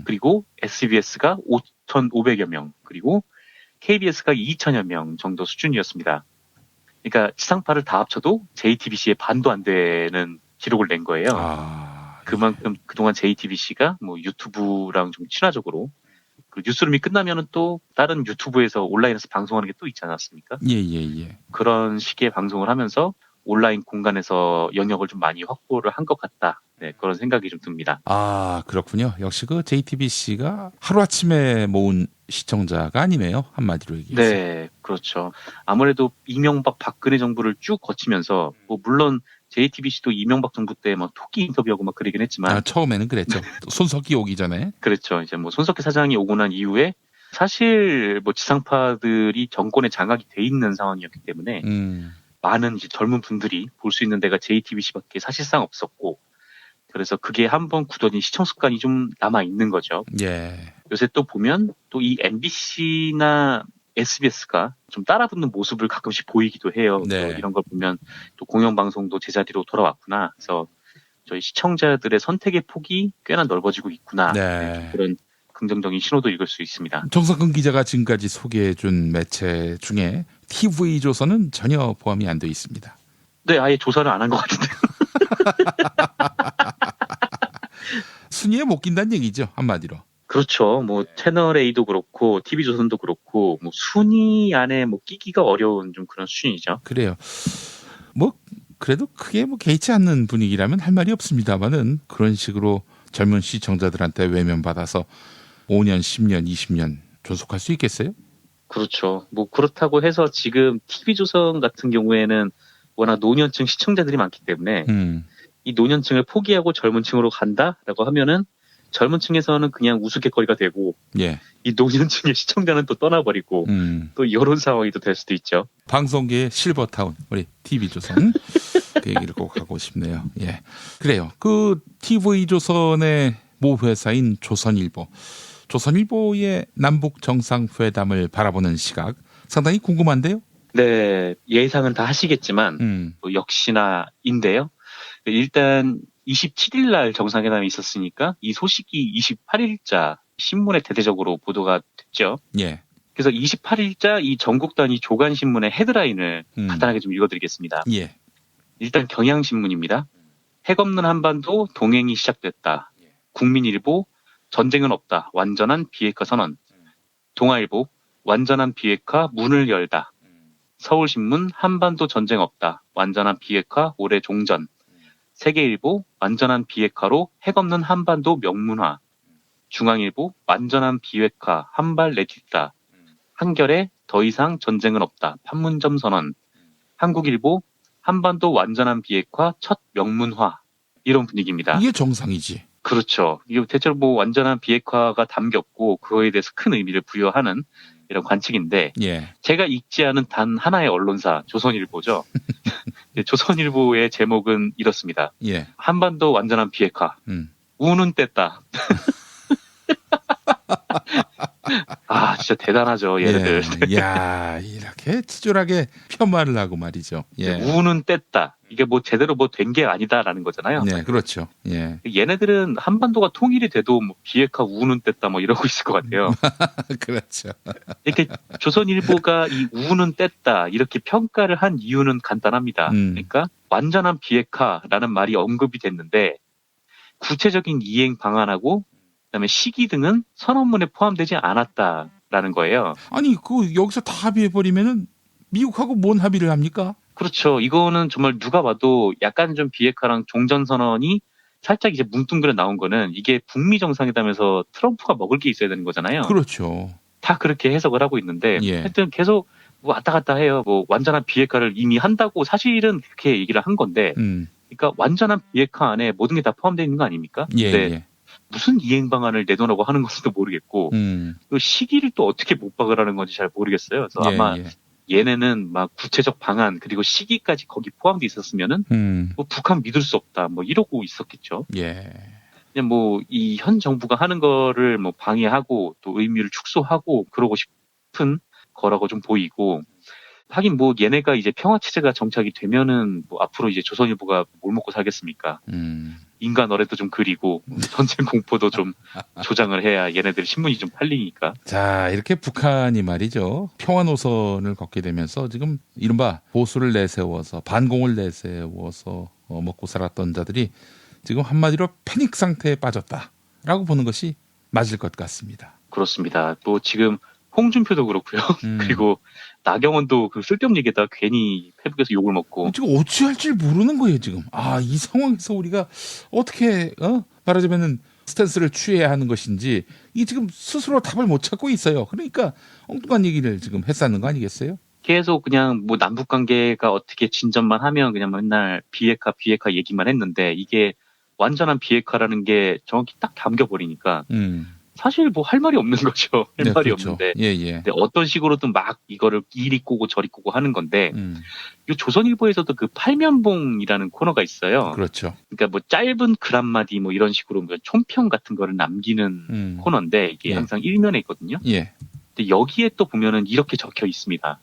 그리고 SBS가 5,500여 명, 그리고 KBS가 2,000여 명 정도 수준이었습니다. 그러니까 지상파를 다 합쳐도 JTBC의 반도 안 되는 기록을 낸 거예요. 그만큼 그동안 JTBC가 뭐 유튜브랑 좀 친화적으로 그 뉴스룸이 끝나면은 또 다른 유튜브에서 온라인에서 방송하는 게 또 있지 않았습니까? 예. 그런 식의 방송을 하면서 온라인 공간에서 영역을 좀 많이 확보를 한 것 같다. 네, 그런 생각이 좀 듭니다. 아, 그렇군요. 역시 그 JTBC가 하루아침에 모은 시청자가 아니네요. 한마디로 얘기해서. 네, 그렇죠. 아무래도 이명박 박근혜 정부를 쭉 거치면서 뭐 물론 JTBC도 이명박 정부 때 막 토끼 인터뷰하고 막 그러긴 했지만 처음에는 그랬죠. 손석희 오기 전에. 그렇죠. 이제 뭐 손석희 사장이 오고 난 이후에 사실 뭐 지상파들이 정권에 장악이 돼 있는 상황이었기 때문에 많은 이제 젊은 분들이 볼 수 있는 데가 JTBC밖에 사실상 없었고 그래서 그게 한번 굳어진 시청 습관이 좀 남아 있는 거죠. 예. 요새 또 보면 또 이 MBC나 SBS가 좀 따라붙는 모습을 가끔씩 보이기도 해요. 네. 이런 걸 보면 또 공영방송도 제자리로 돌아왔구나. 그래서 저희 시청자들의 선택의 폭이 꽤나 넓어지고 있구나. 네. 그런 긍정적인 신호도 읽을 수 있습니다. 정상근 기자가 지금까지 소개해준 매체 중에 TV조선은 전혀 포함이 안 돼 있습니다. 네, 아예 조사를 안 한 것 같은데요. 순위에 못 낀다는 얘기죠, 한마디로. 그렇죠. 뭐 채널 A도 그렇고 TV조선도 그렇고 뭐 순위 안에 뭐 끼기가 어려운 좀 그런 수준이죠. 그래요. 뭐 그래도 크게 뭐 개의치 않는 분위기라면 할 말이 없습니다만은 그런 식으로 젊은 시청자들한테 외면받아서 5년, 10년, 20년 존속할 수 있겠어요? 그렇죠. 뭐 그렇다고 해서 지금 TV조선 같은 경우에는 워낙 노년층 시청자들이 많기 때문에 이 노년층을 포기하고 젊은 층으로 간다라고 하면은 젊은 층에서는 그냥 우스갯거리가 되고 예. 이 노년층의 시청자는 또 떠나버리고 또 이런 상황이 또 될 수도 있죠. 방송계의 실버타운 우리 TV조선 그 얘기를 꼭 하고 싶네요. 예, 그래요. 그 TV조선의 모 회사인 조선일보의 남북 정상회담을 바라보는 시각 상당히 궁금한데요. 네, 예상은 다 하시겠지만 뭐 역시나인데요. 일단 27일 날 정상회담이 있었으니까 이 소식이 28일자 신문에 대대적으로 보도가 됐죠. 예. 그래서 28일자 이 전국 단위 조간신문의 헤드라인을 간단하게 좀 읽어드리겠습니다. 예. 일단 경향신문입니다. 핵 없는 한반도 동행이 시작됐다. 국민일보 전쟁은 없다. 완전한 비핵화 선언. 동아일보 완전한 비핵화 문을 열다. 서울신문 한반도 전쟁 없다. 완전한 비핵화 올해 종전. 세계일보 완전한 비핵화로 핵 없는 한반도 명문화. 중앙일보 완전한 비핵화 한발 내딛다. 한겨레 더 이상 전쟁은 없다. 판문점 선언. 한국일보 한반도 완전한 비핵화 첫 명문화. 이런 분위기입니다. 이게 정상이지. 그렇죠. 이게 대체로 뭐 완전한 비핵화가 담겼고 그거에 대해서 큰 의미를 부여하는 이런 관측인데 예. 제가 읽지 않은 단 하나의 언론사 조선일보죠. 조선일보의 제목은 이렇습니다. 예. 한반도 완전한 비핵화. 우는 뗐다. 아, 진짜 대단하죠, 얘네들. 예. 야, 이렇게 치졸하게 폄하를 하고 말이죠. 예. 우는 뗐다. 이게 뭐 제대로 뭐 된 게 아니다라는 거잖아요. 네, 그렇죠. 예. 얘네들은 한반도가 통일이 돼도 뭐 비핵화 우는 뗐다 뭐 이러고 있을 것 같아요. 그렇죠. 이렇게 조선일보가 이 우는 뗐다 이렇게 평가를 한 이유는 간단합니다. 그러니까 완전한 비핵화라는 말이 언급이 됐는데 구체적인 이행 방안하고 그다음에 시기 등은 선언문에 포함되지 않았다라는 거예요. 아니, 여기서 다 합의해버리면은 미국하고 뭔 합의를 합니까? 그렇죠. 이거는 정말 누가 봐도 약간 좀 비핵화랑 종전선언이 살짝 이제 뭉뚱그려 나온 거는 이게 북미 정상회담에서 트럼프가 먹을 게 있어야 되는 거잖아요. 그렇죠. 다 그렇게 해석을 하고 있는데 예. 하여튼 계속 뭐 왔다 갔다 해요. 뭐 완전한 비핵화를 이미 한다고 사실은 그렇게 얘기를 한 건데 그러니까 완전한 비핵화 안에 모든 게 다 포함되어 있는 거 아닙니까? 예, 근데 예. 무슨 이행 방안을 내놓으라고 하는 건지도 모르겠고 또 시기를 또 어떻게 못 박으라는 건지 잘 모르겠어요. 그래서 아마 얘네는 막 구체적 방안 그리고 시기까지 거기 포함돼 있었으면은 뭐 북한 믿을 수 없다 뭐 이러고 있었겠죠. 예. 그냥 뭐 이 현 정부가 하는 거를 뭐 방해하고 또 의미를 축소하고 그러고 싶은 거라고 좀 보이고 하긴 뭐 얘네가 이제 평화 체제가 정착이 되면은 뭐 앞으로 이제 조선일보가 뭘 먹고 살겠습니까? 인간 어뢰도 좀 그리고 전쟁 공포도 좀 조장을 해야 얘네들 신문이 좀 팔리니까. 자, 이렇게 북한이 말이죠. 평화 노선을 걷게 되면서 지금 이른바 보수를 내세워서 반공을 내세워서 먹고 살았던 자들이 지금 한마디로 패닉 상태에 빠졌다라고 보는 것이 맞을 것 같습니다. 그렇습니다. 또 지금 홍준표도 그렇고요. 그리고 나경원도 그 쓸데없는 얘기에다 괜히 페북에서 욕을 먹고. 지금 어찌할지 모르는 거예요, 지금. 이 상황에서 우리가 어떻게 말하자면은 스탠스를 취해야 하는 것인지 이 지금 스스로 답을 못 찾고 있어요. 그러니까 엉뚱한 얘기를 지금 했었는 거 아니겠어요? 계속 그냥 뭐 남북 관계가 어떻게 진전만 하면 그냥 맨날 비핵화 얘기만 했는데 이게 완전한 비핵화라는 게 정확히 딱 담겨버리니까 사실 뭐 할 말이 없는 거죠. 할 말이 그렇죠. 없는데. 예. 근데 어떤 식으로든 막 이거를 이리 꼬고 저리 꼬고 하는 건데 이 조선일보에서도 그 팔면봉이라는 코너가 있어요. 그렇죠. 그러니까 뭐 짧은 글 한마디 뭐 이런 식으로 뭐 총평 같은 거를 남기는 코너인데 이게 항상 일면에 있거든요. 예. 근데 여기에 또 보면은 이렇게 적혀 있습니다.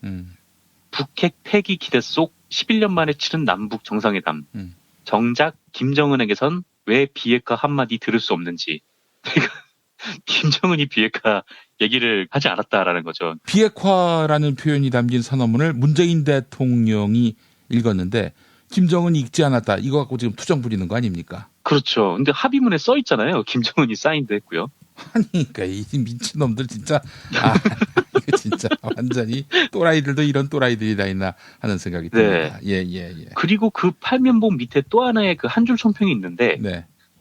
북핵 폐기 기대 속 11년 만에 치른 남북 정상회담. 정작 김정은에게선 왜 비핵화 한마디 들을 수 없는지. 김정은이 비핵화 얘기를 하지 않았다라는 거죠. 비핵화라는 표현이 담긴 선언문을 문재인 대통령이 읽었는데 김정은이 읽지 않았다. 이거 갖고 지금 투정 부리는 거 아닙니까? 그렇죠. 근데 합의문에 써 있잖아요. 김정은이 사인도 했고요. 아니, 그러니까 이 미친놈들 진짜 이거 진짜 완전히 또라이들도 이런 또라이들이 다 있나 하는 생각이 듭니다. 예. 그리고 그 팔면봉 밑에 또 하나의 그 한 줄 총평이 있는데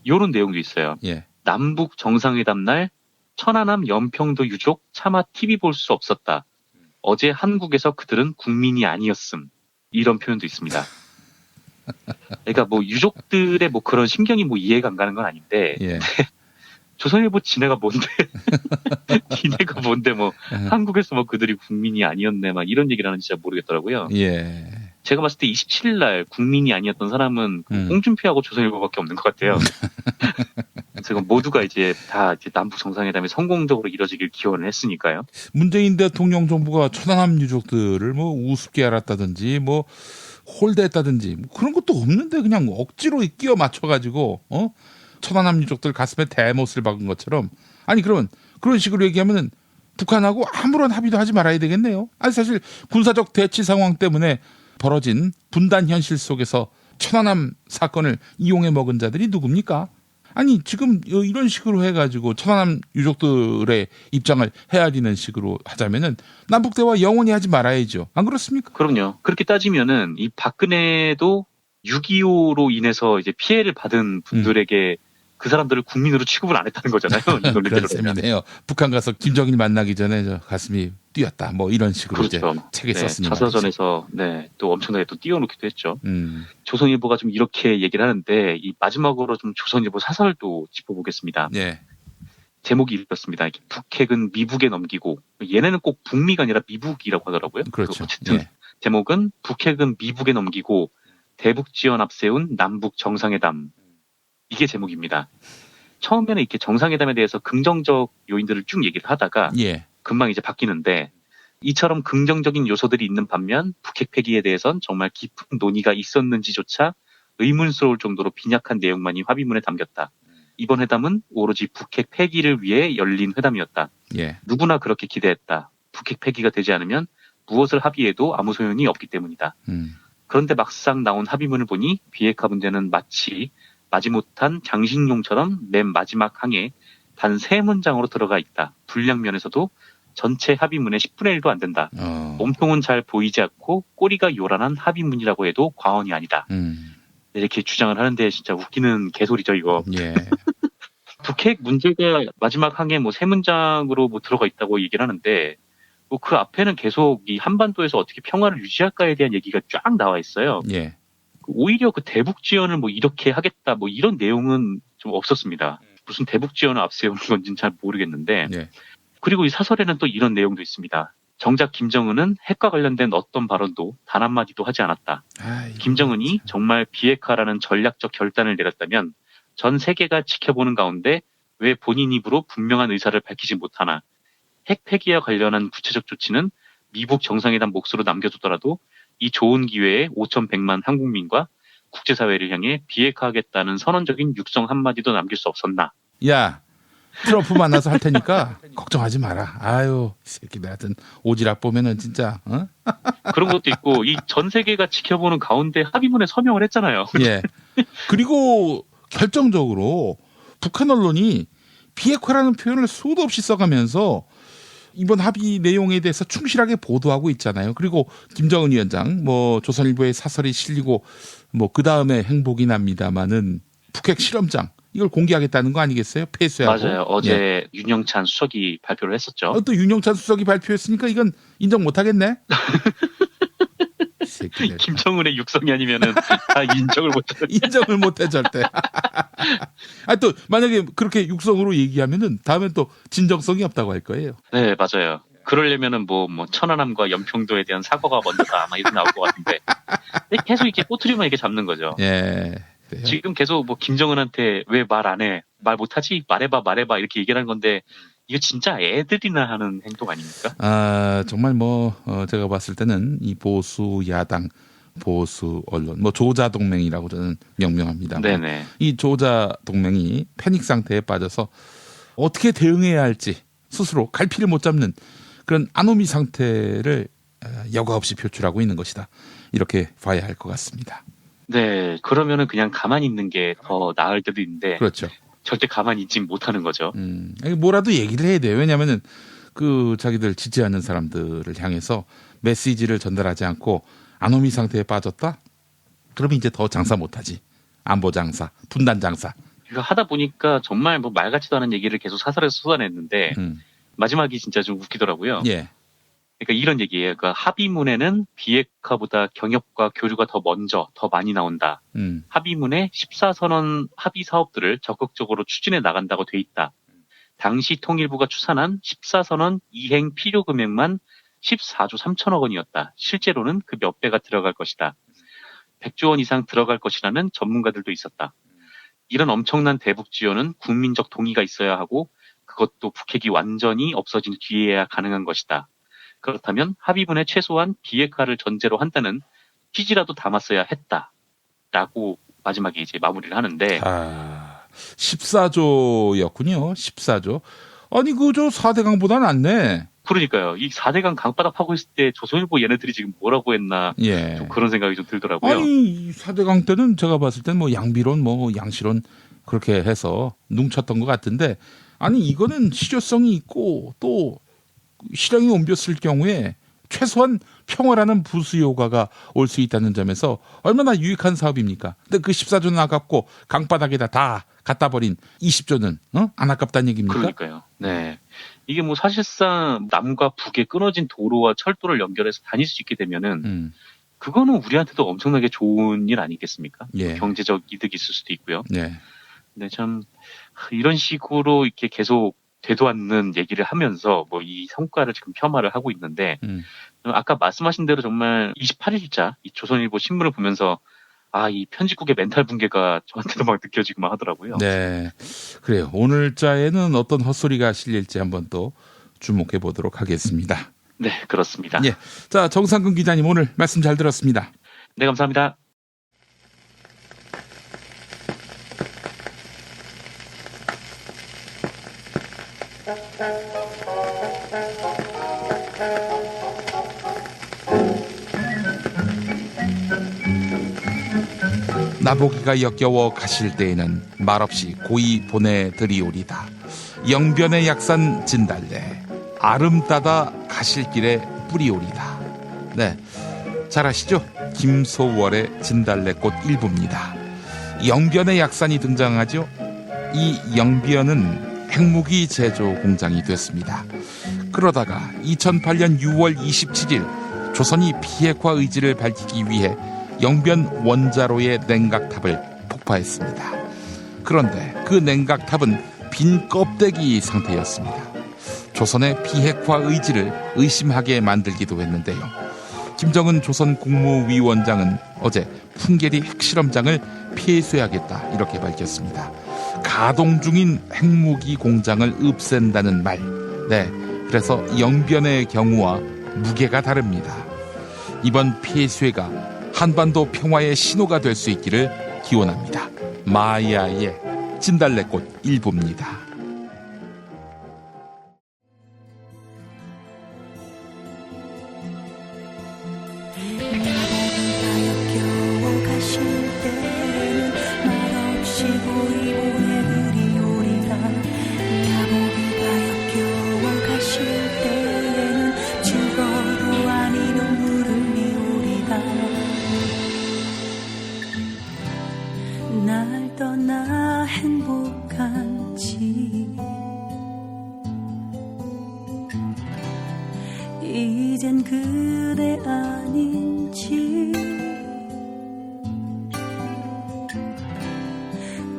이런 내용도 있어요. 남북 정상회담 날 천안함 연평도 유족 차마 TV 볼 수 없었다. 어제 한국에서 그들은 국민이 아니었음. 이런 표현도 있습니다. 그러니까 뭐 유족들의 뭐 그런 심경이 뭐 이해가 안 가는 건 아닌데 조선일보 지네가 뭔데 니네가 뭔데 뭐 한국에서 뭐 그들이 국민이 아니었네 막 이런 얘기를 하는지 잘 모르겠더라고요. 제가 봤을 때 27일 날 국민이 아니었던 사람은 홍준표하고 조선일보밖에 없는 것 같아요. 그래서 모두가 이제 다 이제 남북 정상회담이 성공적으로 이뤄지길 기원을 했으니까요. 문재인 대통령 정부가 천안함 유족들을 뭐 우습게 알았다든지 뭐 홀대했다든지 뭐 그런 것도 없는데 그냥 억지로 끼워 맞춰가지고 천안함 유족들 가슴에 대못을 박은 것처럼 아니 그러면 그런 식으로 얘기하면은 북한하고 아무런 합의도 하지 말아야 되겠네요. 아니 사실 군사적 대치 상황 때문에 벌어진 분단 현실 속에서 천안함 사건을 이용해 먹은 자들이 누굽니까? 아니 지금 이런 식으로 해가지고 천안함 유족들의 입장을 헤아리는 식으로 하자면은 남북 대화 영원히 하지 말아야죠. 안 그렇습니까? 그럼요. 그렇게 따지면은 이 박근혜도 6.25로 인해서 이제 피해를 받은 분들에게 그 사람들을 국민으로 취급을 안 했다는 거잖아요. 이 논리대로. 그런 셈이네요. 북한 가서 김정일 만나기 전에 저 가슴이 뛰었다. 뭐 이런 식으로 그렇죠. 이제 책에 썼으니 자서전에서 또 엄청나게 또 띄워놓기도 했죠. 조선일보가 좀 이렇게 얘기를 하는데 이 마지막으로 좀 조선일보 사설도 짚어보겠습니다. 제목이 이렇습니다. 북핵은 미북에 넘기고 얘네는 꼭 북미가 아니라 미북이라고 하더라고요. 그렇죠. 어쨌든 제목은 북핵은 미북에 넘기고 대북 지원 앞세운 남북 정상회담. 이게 제목입니다. 처음에는 이렇게 정상회담에 대해서 긍정적 요인들을 쭉 얘기를 하다가 금방 이제 바뀌는데 이처럼 긍정적인 요소들이 있는 반면 북핵 폐기에 대해선 정말 깊은 논의가 있었는지조차 의문스러울 정도로 빈약한 내용만이 합의문에 담겼다. 이번 회담은 오로지 북핵 폐기를 위해 열린 회담이었다. 누구나 그렇게 기대했다. 북핵 폐기가 되지 않으면 무엇을 합의해도 아무 소용이 없기 때문이다. 그런데 막상 나온 합의문을 보니 비핵화 문제는 마치 마지못한 장식용처럼 맨 마지막 항에 단 3문장으로 들어가 있다. 분량 면에서도 전체 합의문의 10분의 1도 안 된다. 몸통은 잘 보이지 않고 꼬리가 요란한 합의문이라고 해도 과언이 아니다. 이렇게 주장을 하는데 진짜 웃기는 개소리죠 이거. 북핵 문제가 마지막 항에 뭐 3문장으로 뭐 들어가 있다고 얘기를 하는데 뭐 그 앞에는 계속 이 한반도에서 어떻게 평화를 유지할까에 대한 얘기가 쫙 나와 있어요. 오히려 그 대북 지원을 뭐 이렇게 하겠다 뭐 이런 내용은 좀 없었습니다. 무슨 대북 지원을 앞세우는 건지는 잘 모르겠는데 그리고 이 사설에는 또 이런 내용도 있습니다. 정작 김정은은 핵과 관련된 어떤 발언도 단 한마디도 하지 않았다. 김정은이 정말 비핵화라는 전략적 결단을 내렸다면 전 세계가 지켜보는 가운데 왜 본인 입으로 분명한 의사를 밝히지 못하나. 핵 폐기와 관련한 구체적 조치는 미북 정상회담 몫으로 남겨두더라도 이 좋은 기회에 5,100만 한국민과 국제사회를 향해 비핵화하겠다는 선언적인 육성 한마디도 남길 수 없었나. 야, 트럼프 만나서 할 테니까 걱정하지 마라. 아유, 이 새끼들 하여튼 오지랖 보면은 진짜. 그런 것도 있고 이 전 세계가 지켜보는 가운데 합의문에 서명을 했잖아요. 그리고 결정적으로 북한 언론이 비핵화라는 표현을 수도 없이 써가면서 이번 합의 내용에 대해서 충실하게 보도하고 있잖아요. 그리고 김정은 위원장 조선일보에 사설이 실리고 그 다음에 행복이 납니다마는 북핵 실험장 이걸 공개하겠다는 거 아니겠어요? 폐쇄하고. 맞아요. 어제 윤영찬 수석이 발표를 했었죠. 또 윤영찬 수석이 발표했으니까 이건 인정 못하겠네. 김정은의 육성이 아니면은 다 인정을 못해. 인정을 못해 절대. 또 만약에 그렇게 육성으로 얘기하면은 다음엔 또 진정성이 없다고 할 거예요. 네, 맞아요. 그러려면은 천안함과 연평도에 대한 사과가 먼저다 아마 이렇게 나올 것 같은데 계속 이렇게 꼬투리만 이렇게 잡는 거죠. 예. 지금 계속 김정은한테 왜 말 안 해? 말 못하지? 말해봐 이렇게 얘기를 하는 건데 이거 진짜 애들이나 하는 행동 아닙니까? 정말 제가 봤을 때는 이 보수 야당, 보수 언론, 조자 동맹이라고 저는 명명합니다. 네네. 이 조자 동맹이 패닉 상태에 빠져서 어떻게 대응해야 할지 스스로 갈피를 못 잡는 그런 아노미 상태를 여과 없이 표출하고 있는 것이다. 이렇게 봐야 할 것 같습니다. 네, 그러면은 그냥 가만히 있는 게 더 나을 때도 있는데. 그렇죠. 절대 가만히 있지 못하는 거죠. 뭐라도 얘기를 해야 돼요. 왜냐하면은 자기들 지지하는 사람들을 향해서 메시지를 전달하지 않고 아노미 상태에 빠졌다? 그러면 이제 더 장사 못하지. 안보 장사, 분단 장사. 이거 하다 보니까 정말 말 같지도 않은 얘기를 계속 사설에서 쏟아냈는데 마지막이 진짜 좀 웃기더라고요. 예. 그러니까 이런 얘기예요. 그러니까 합의문에는 비핵화보다 경협과 교류가 더 먼저, 더 많이 나온다. 합의문에 14선언 합의 사업들을 적극적으로 추진해 나간다고 돼 있다. 당시 통일부가 추산한 14선언 이행 필요 금액만 14조 3천억 원이었다. 실제로는 그 몇 배가 들어갈 것이다. 100조 원 이상 들어갈 것이라는 전문가들도 있었다. 이런 엄청난 대북 지원은 국민적 동의가 있어야 하고 그것도 북핵이 완전히 없어진 뒤에야 가능한 것이다. 그렇다면 합의문에 최소한 비핵화를 전제로 한다는 취지라도 담았어야 했다라고 마지막에 이제 마무리를 하는데 14조였군요. 14조. 아니 저 4대강보다 낫네. 그러니까요. 이 4대강 강바닥 파고 있을 때 조선일보 얘네들이 지금 뭐라고 했나 좀 그런 생각이 좀 들더라고요. 아니 4대강 때는 제가 봤을 땐 양비론 양시론 그렇게 해서 뭉쳤던 것 같은데 아니 이거는 실효성이 있고 또 실형이 옮겼을 경우에 최소한 평화라는 부수 효과가 올 수 있다는 점에서 얼마나 유익한 사업입니까? 근데 그 14조는 아깝고 강바닥에다 다 갖다 버린 20조는 안 아깝다는 얘기입니까? 그러니까요. 네. 이게 사실상 남과 북에 끊어진 도로와 철도를 연결해서 다닐 수 있게 되면은 그거는 우리한테도 엄청나게 좋은 일 아니겠습니까? 예. 경제적 이득이 있을 수도 있고요. 네. 근데 참 이런 식으로 이렇게 계속 되도 않는 얘기를 하면서 이 성과를 지금 폄하를 하고 있는데 아까 말씀하신 대로 정말 28일자 이 조선일보 신문을 보면서 이 편집국의 멘탈 붕괴가 저한테도 막 느껴지기만 하더라고요. 네, 그래요. 오늘자에는 어떤 헛소리가 실릴지 한번 또 주목해 보도록 하겠습니다. 네, 그렇습니다. 예, 자 정상근 기자님 오늘 말씀 잘 들었습니다. 네, 감사합니다. 나보기가 역겨워 가실 때에는 말없이 고이 보내드리오리다. 영변의 약산 진달래 아름따다 가실 길에 뿌리오리다. 네, 잘 아시죠? 김소월의 진달래꽃 일부입니다. 영변의 약산이 등장하죠. 이 영변은 핵무기 제조 공장이 됐습니다. 그러다가 2008년 6월 27일 조선이 비핵화 의지를 밝히기 위해 영변 원자로의 냉각탑을 폭파했습니다. 그런데 그 냉각탑은 빈 껍데기 상태였습니다. 조선의 비핵화 의지를 의심하게 만들기도 했는데요. 김정은 조선 국무위원장은 어제 풍계리 핵실험장을 폐쇄하겠다 이렇게 밝혔습니다. 가동 중인 핵무기 공장을 없앤다는 말. 네, 그래서 영변의 경우와 무게가 다릅니다. 이번 폐쇄가 한반도 평화의 신호가 될 수 있기를 기원합니다. 마야의 진달래꽃 일부입니다. 가실 때는 말없이 그대 아닌지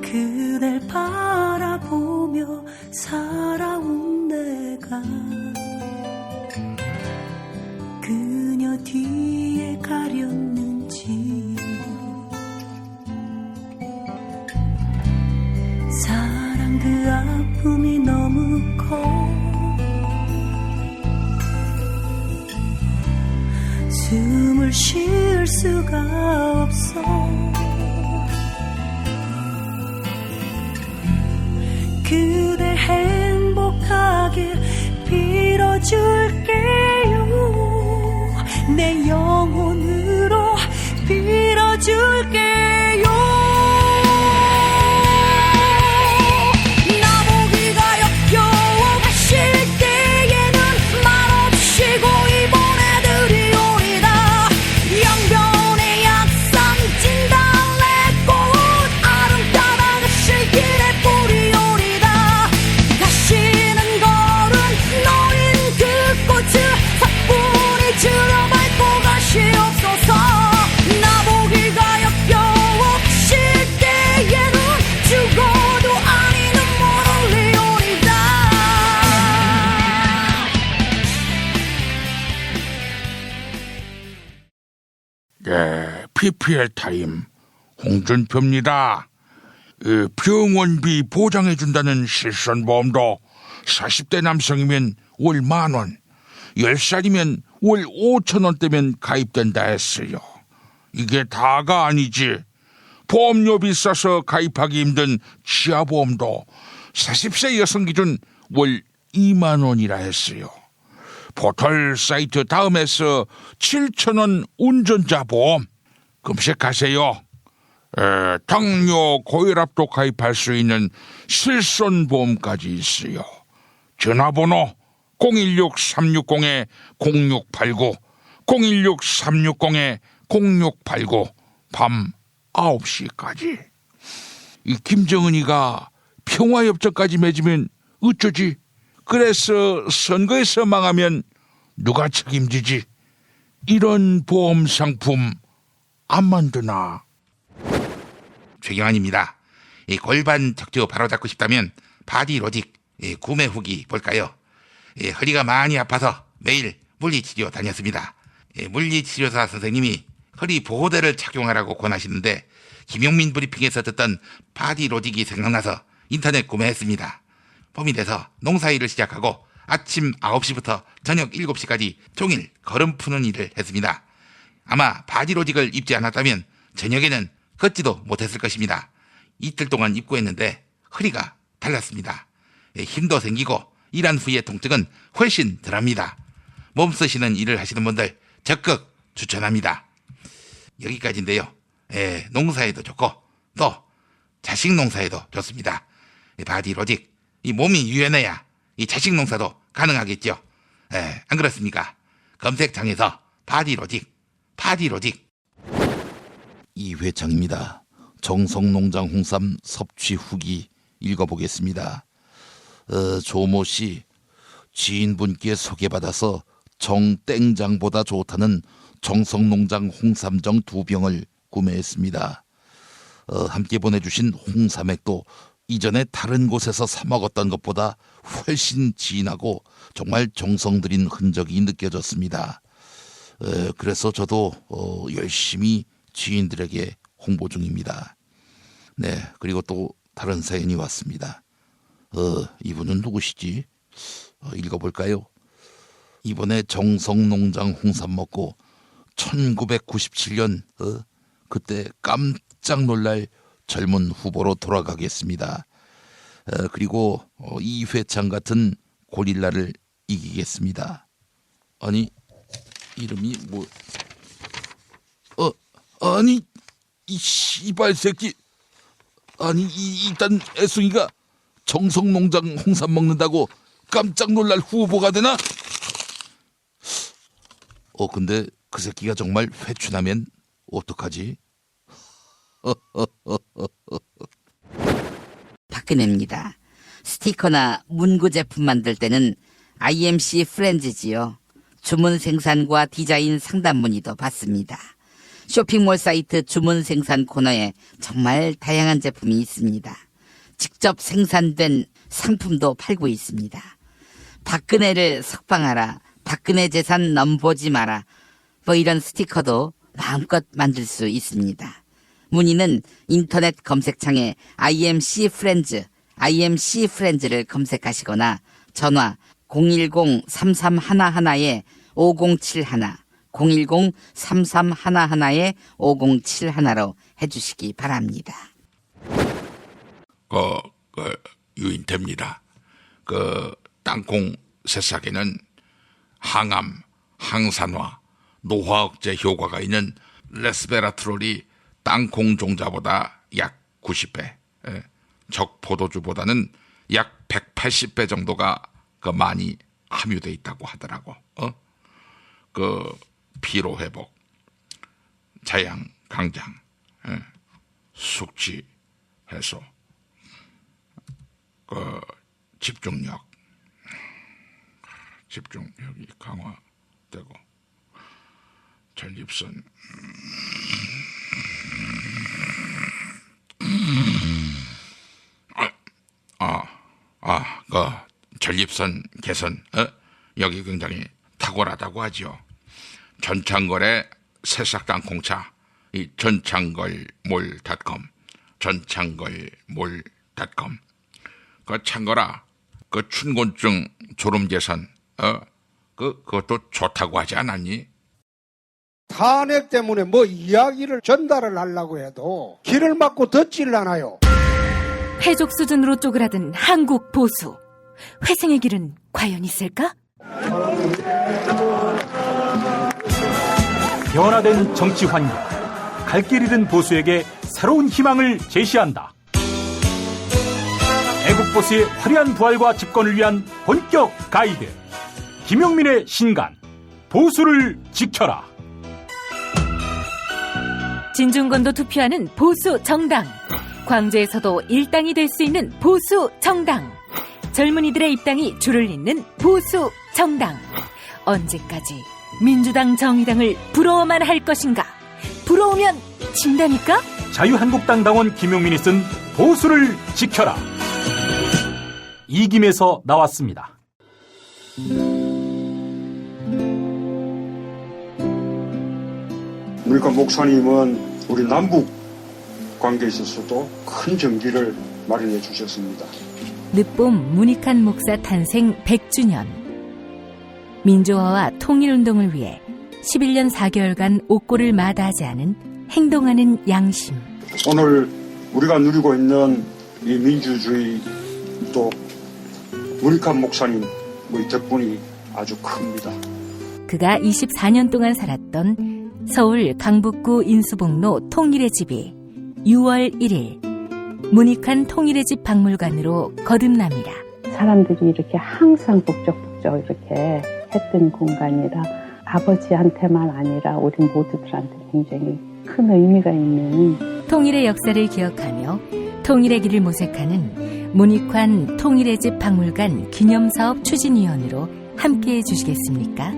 그댈 바라보며 살아온 내가 그녀 뒤에 가렸는지 사랑 그 아픔이 너무 커 숨을 쉴 수가 없어 그대 행복하길 빌어줄게요 내 영혼으로 빌어줄게요 나보기가 역겨워 가실 때에는 말없이 고이 보내드리오리다 영변의 약산 진달래꽃 아름다다 가실 길에 뿌리오리다 가시는 걸음 놓인 그 꽃을 사뿐히 줄여밟고 가시옵소서 나보기가 역겨워 가실 때에는 죽어도 아니 눈물 흘리오리다 네, PPL 타임 홍준표입니다. 병원비 보장해준다는 실손보험도 40대 남성이면 월 10,000원, 10살이면 월 5,000원대면 가입된다 했어요. 이게 다가 아니지. 보험료 비싸서 가입하기 힘든 치아보험도 40세 여성 기준 월 20,000원이라 했어요. 포털 사이트 다음에서 7,000원 운전자 보험 검색하세요. 당뇨, 고혈압도 가입할 수 있는 실손보험까지 있어요. 전화번호 016-360-0689 016-360-0689 밤 9시까지. 이 김정은이가 평화협정까지 맺으면 어쩌지? 그래서 선거에서 망하면 누가 책임지지? 이런 보험 상품 안 만드나? 최경환입니다. 이 골반 척추 바로잡고 싶다면 바디로직 구매 후기 볼까요? 허리가 많이 아파서 매일 물리치료 다녔습니다. 물리치료사 선생님이 허리 보호대를 착용하라고 권하시는데 김용민 브리핑에서 듣던 바디로직이 생각나서 인터넷 구매했습니다. 봄이 돼서 농사일을 시작하고 아침 9시부터 저녁 7시까지 종일 걸음 푸는 일을 했습니다. 아마 바디로직을 입지 않았다면 저녁에는 걷지도 못했을 것입니다. 이틀 동안 입고 했는데 허리가 달랐습니다. 힘도 생기고 일한 후의 통증은 훨씬 덜합니다. 몸 쓰시는 일을 하시는 분들 적극 추천합니다. 여기까지인데요. 농사에도 좋고 또 자식 농사에도 좋습니다. 바디로직, 이 몸이 유연해야 이 자식 농사도 가능하겠죠. 안 그렇습니까? 검색창에서 바디로직 이회창입니다. 정성농장 홍삼 섭취 후기 읽어보겠습니다. 조모 씨, 지인분께 소개받아서 정땡장보다 좋다는 정성농장 홍삼정 2병을 구매했습니다. 함께 보내주신 홍삼액도 이전에 다른 곳에서 사 먹었던 것보다 훨씬 진하고 정말 정성 들인 흔적이 느껴졌습니다. 그래서 저도 열심히 지인들에게 홍보 중입니다. 네, 그리고 또 다른 사연이 왔습니다. 이분은 누구시지? 읽어볼까요? 이번에 정성농장 홍삼 먹고 1997년 그때 깜짝 놀랄 젊은 후보로 돌아가겠습니다. 그리고 이회창 같은 고릴라를 이기겠습니다. 아니 이름이 뭐? 아니 이 씨발 새끼. 아니 일단 애송이가 정성농장 홍삼 먹는다고 깜짝 놀랄 후보가 되나? 근데 그 새끼가 정말 회춘하면 어떡하지? 박근혜입니다. 스티커나 문구 제품 만들 때는 IMC 프렌즈지요. 주문 생산과 디자인 상담 문의도 받습니다. 쇼핑몰 사이트 주문 생산 코너에 정말 다양한 제품이 있습니다. 직접 생산된 상품도 팔고 있습니다. 박근혜를 석방하라, 박근혜 재산 넘보지 마라, 뭐 이런 스티커도 마음껏 만들 수 있습니다. 문의는 인터넷 검색창에 IMC 프렌즈를 검색하시거나 전화 010-3311-5071, 010-3311-5071로 해주시기 바랍니다. 유인태입니다. 땅콩 새싹에는 항암, 항산화, 노화 억제 효과가 있는 레스베라트롤이 땅콩 종자보다 약 90배, 적 포도주보다는 약 180배 정도가 많이 함유돼 있다고 하더라고. 피로 회복, 자양 강장, 숙취 해소, 집중력이 강화되고, 전립선, 전립선 개선, 여기 굉장히 탁월하다고 하죠. 전창걸의 새싹 땅콩차, 이 전창걸몰.com, 전창걸몰.com. 창걸아, 춘곤증 졸음 개선, 그것도 좋다고 하지 않았니? 탄핵 때문에 이야기를 전달을 하려고 해도 길을 막고 듣질 않아요. 패족 수준으로 쪼그라든 한국 보수. 회생의 길은 과연 있을까? 변화된 정치 환경, 갈 길 잃은 보수에게 새로운 희망을 제시한다. 애국보수의 화려한 부활과 집권을 위한 본격 가이드, 김용민의 신간, 보수를 지켜라. 진중권도 투표하는 보수 정당, 광주에서도 일당이 될 수 있는 보수 정당, 젊은이들의 입당이 줄을 잇는 보수 정당. 언제까지 민주당 정의당을 부러워만 할 것인가? 부러우면 진다니까? 자유한국당 당원 김용민이 쓴 보수를 지켜라. 이김에서 나왔습니다. 그러니까 목사님은 우리 남북 관계에 있어서도 큰 정기를 마련해 주셨습니다. 늦봄 문익환 목사 탄생 100주년. 민주화와 통일운동을 위해 11년 4개월간 옥고를 마다하지 않은 행동하는 양심. 오늘 우리가 누리고 있는 이 민주주의 또 문익환 목사님 덕분이 아주 큽니다. 그가 24년 동안 살았던 서울 강북구 인수복로 통일의 집이 6월 1일 문익환 통일의 집 박물관으로 거듭납니다. 사람들이 이렇게 항상 북적북적 이렇게 했던 공간이라 아버지한테만 아니라 우리 모두들한테 굉장히 큰 의미가 있는 통일의 역사를 기억하며 통일의 길을 모색하는 문익환 통일의 집 박물관 기념사업 추진위원으로 함께해 주시겠습니까?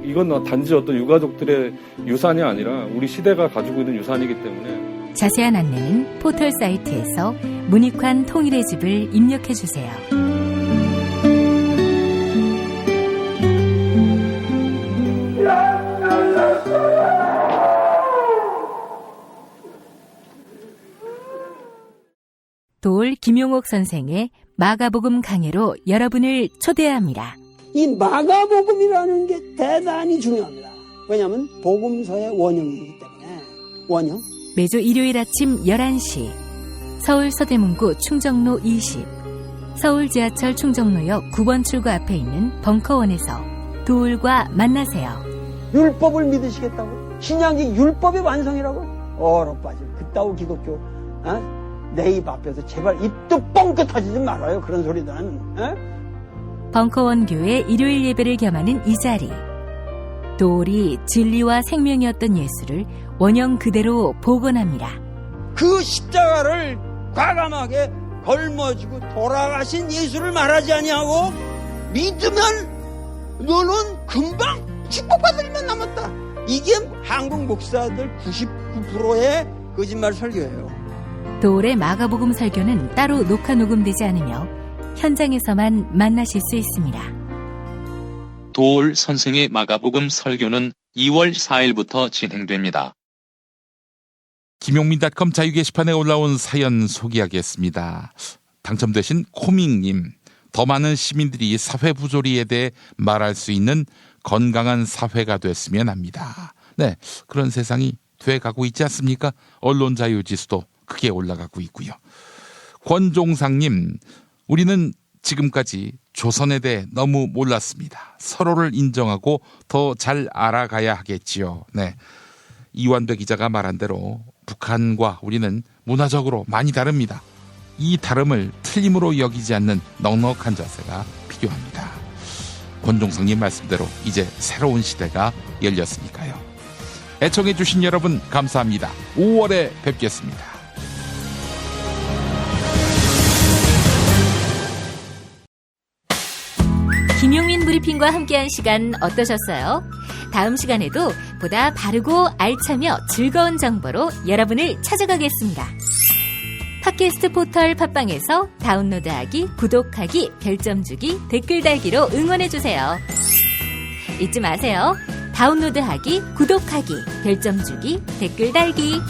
이건 단지 어떤 유가족들의 유산이 아니라 우리 시대가 가지고 있는 유산이기 때문에 자세한 안내는 포털 사이트에서 문익환 통일의 집을 입력해 주세요. 도올 김용옥 선생의 마가복음 강해로 여러분을 초대합니다. 이 마가복음이라는 게 대단히 중요합니다. 왜냐하면 복음서의 원형이기 때문에. 원형. 매주 일요일 아침 11시 서울 서대문구 충정로 20, 서울 지하철 충정로역 9번 출구 앞에 있는 벙커원에서 도울과 만나세요. 율법을 믿으시겠다고? 신약이 율법의 완성이라고? 얼어빠져. 그따위 기독교 내 입 앞에서 제발 입도 뻥끗 터지지 말아요. 그런 소리는. 벙커원 교회 일요일 예배를 겸하는 이 자리. 도울이 진리와 생명이었던 예수를 원형 그대로 복원합니다. 그 십자가를 과감하게 걸머지고 돌아가신 예수를 말하지 아니하고 믿으면 너는 금방 축복받을 일만 남았다. 이게 한국 목사들 99%의 거짓말 설교예요. 도올의 마가복음 설교는 따로 녹화 녹음되지 않으며 현장에서만 만나실 수 있습니다. 도올 선생의 마가복음 설교는 2월 4일부터 진행됩니다. 김용민닷컴 자유 게시판에 올라온 사연 소개하겠습니다. 당첨되신 코믹님, 더 많은 시민들이 사회 부조리에 대해 말할 수 있는 건강한 사회가 됐으면 합니다. 네, 그런 세상이 돼가고 있지 않습니까? 언론 자유 지수도 크게 올라가고 있고요. 권종상님, 우리는 지금까지 조선에 대해 너무 몰랐습니다. 서로를 인정하고 더 잘 알아가야 하겠지요. 네, 이완배 기자가 말한 대로 북한과 우리는 문화적으로 많이 다릅니다. 이 다름을 틀림으로 여기지 않는 넉넉한 자세가 필요합니다. 권종성님 말씀대로 이제 새로운 시대가 열렸으니까요. 애청해 주신 여러분 감사합니다. 5월에 뵙겠습니다. 김용민 브리핑과 함께한 시간 어떠셨어요? 다음 시간에도 보다 바르고 알차며 즐거운 정보로 여러분을 찾아가겠습니다. 팟캐스트 포털 팟빵에서 다운로드하기, 구독하기, 별점 주기, 댓글 달기로 응원해주세요. 잊지 마세요. 다운로드하기, 구독하기, 별점 주기, 댓글 달기.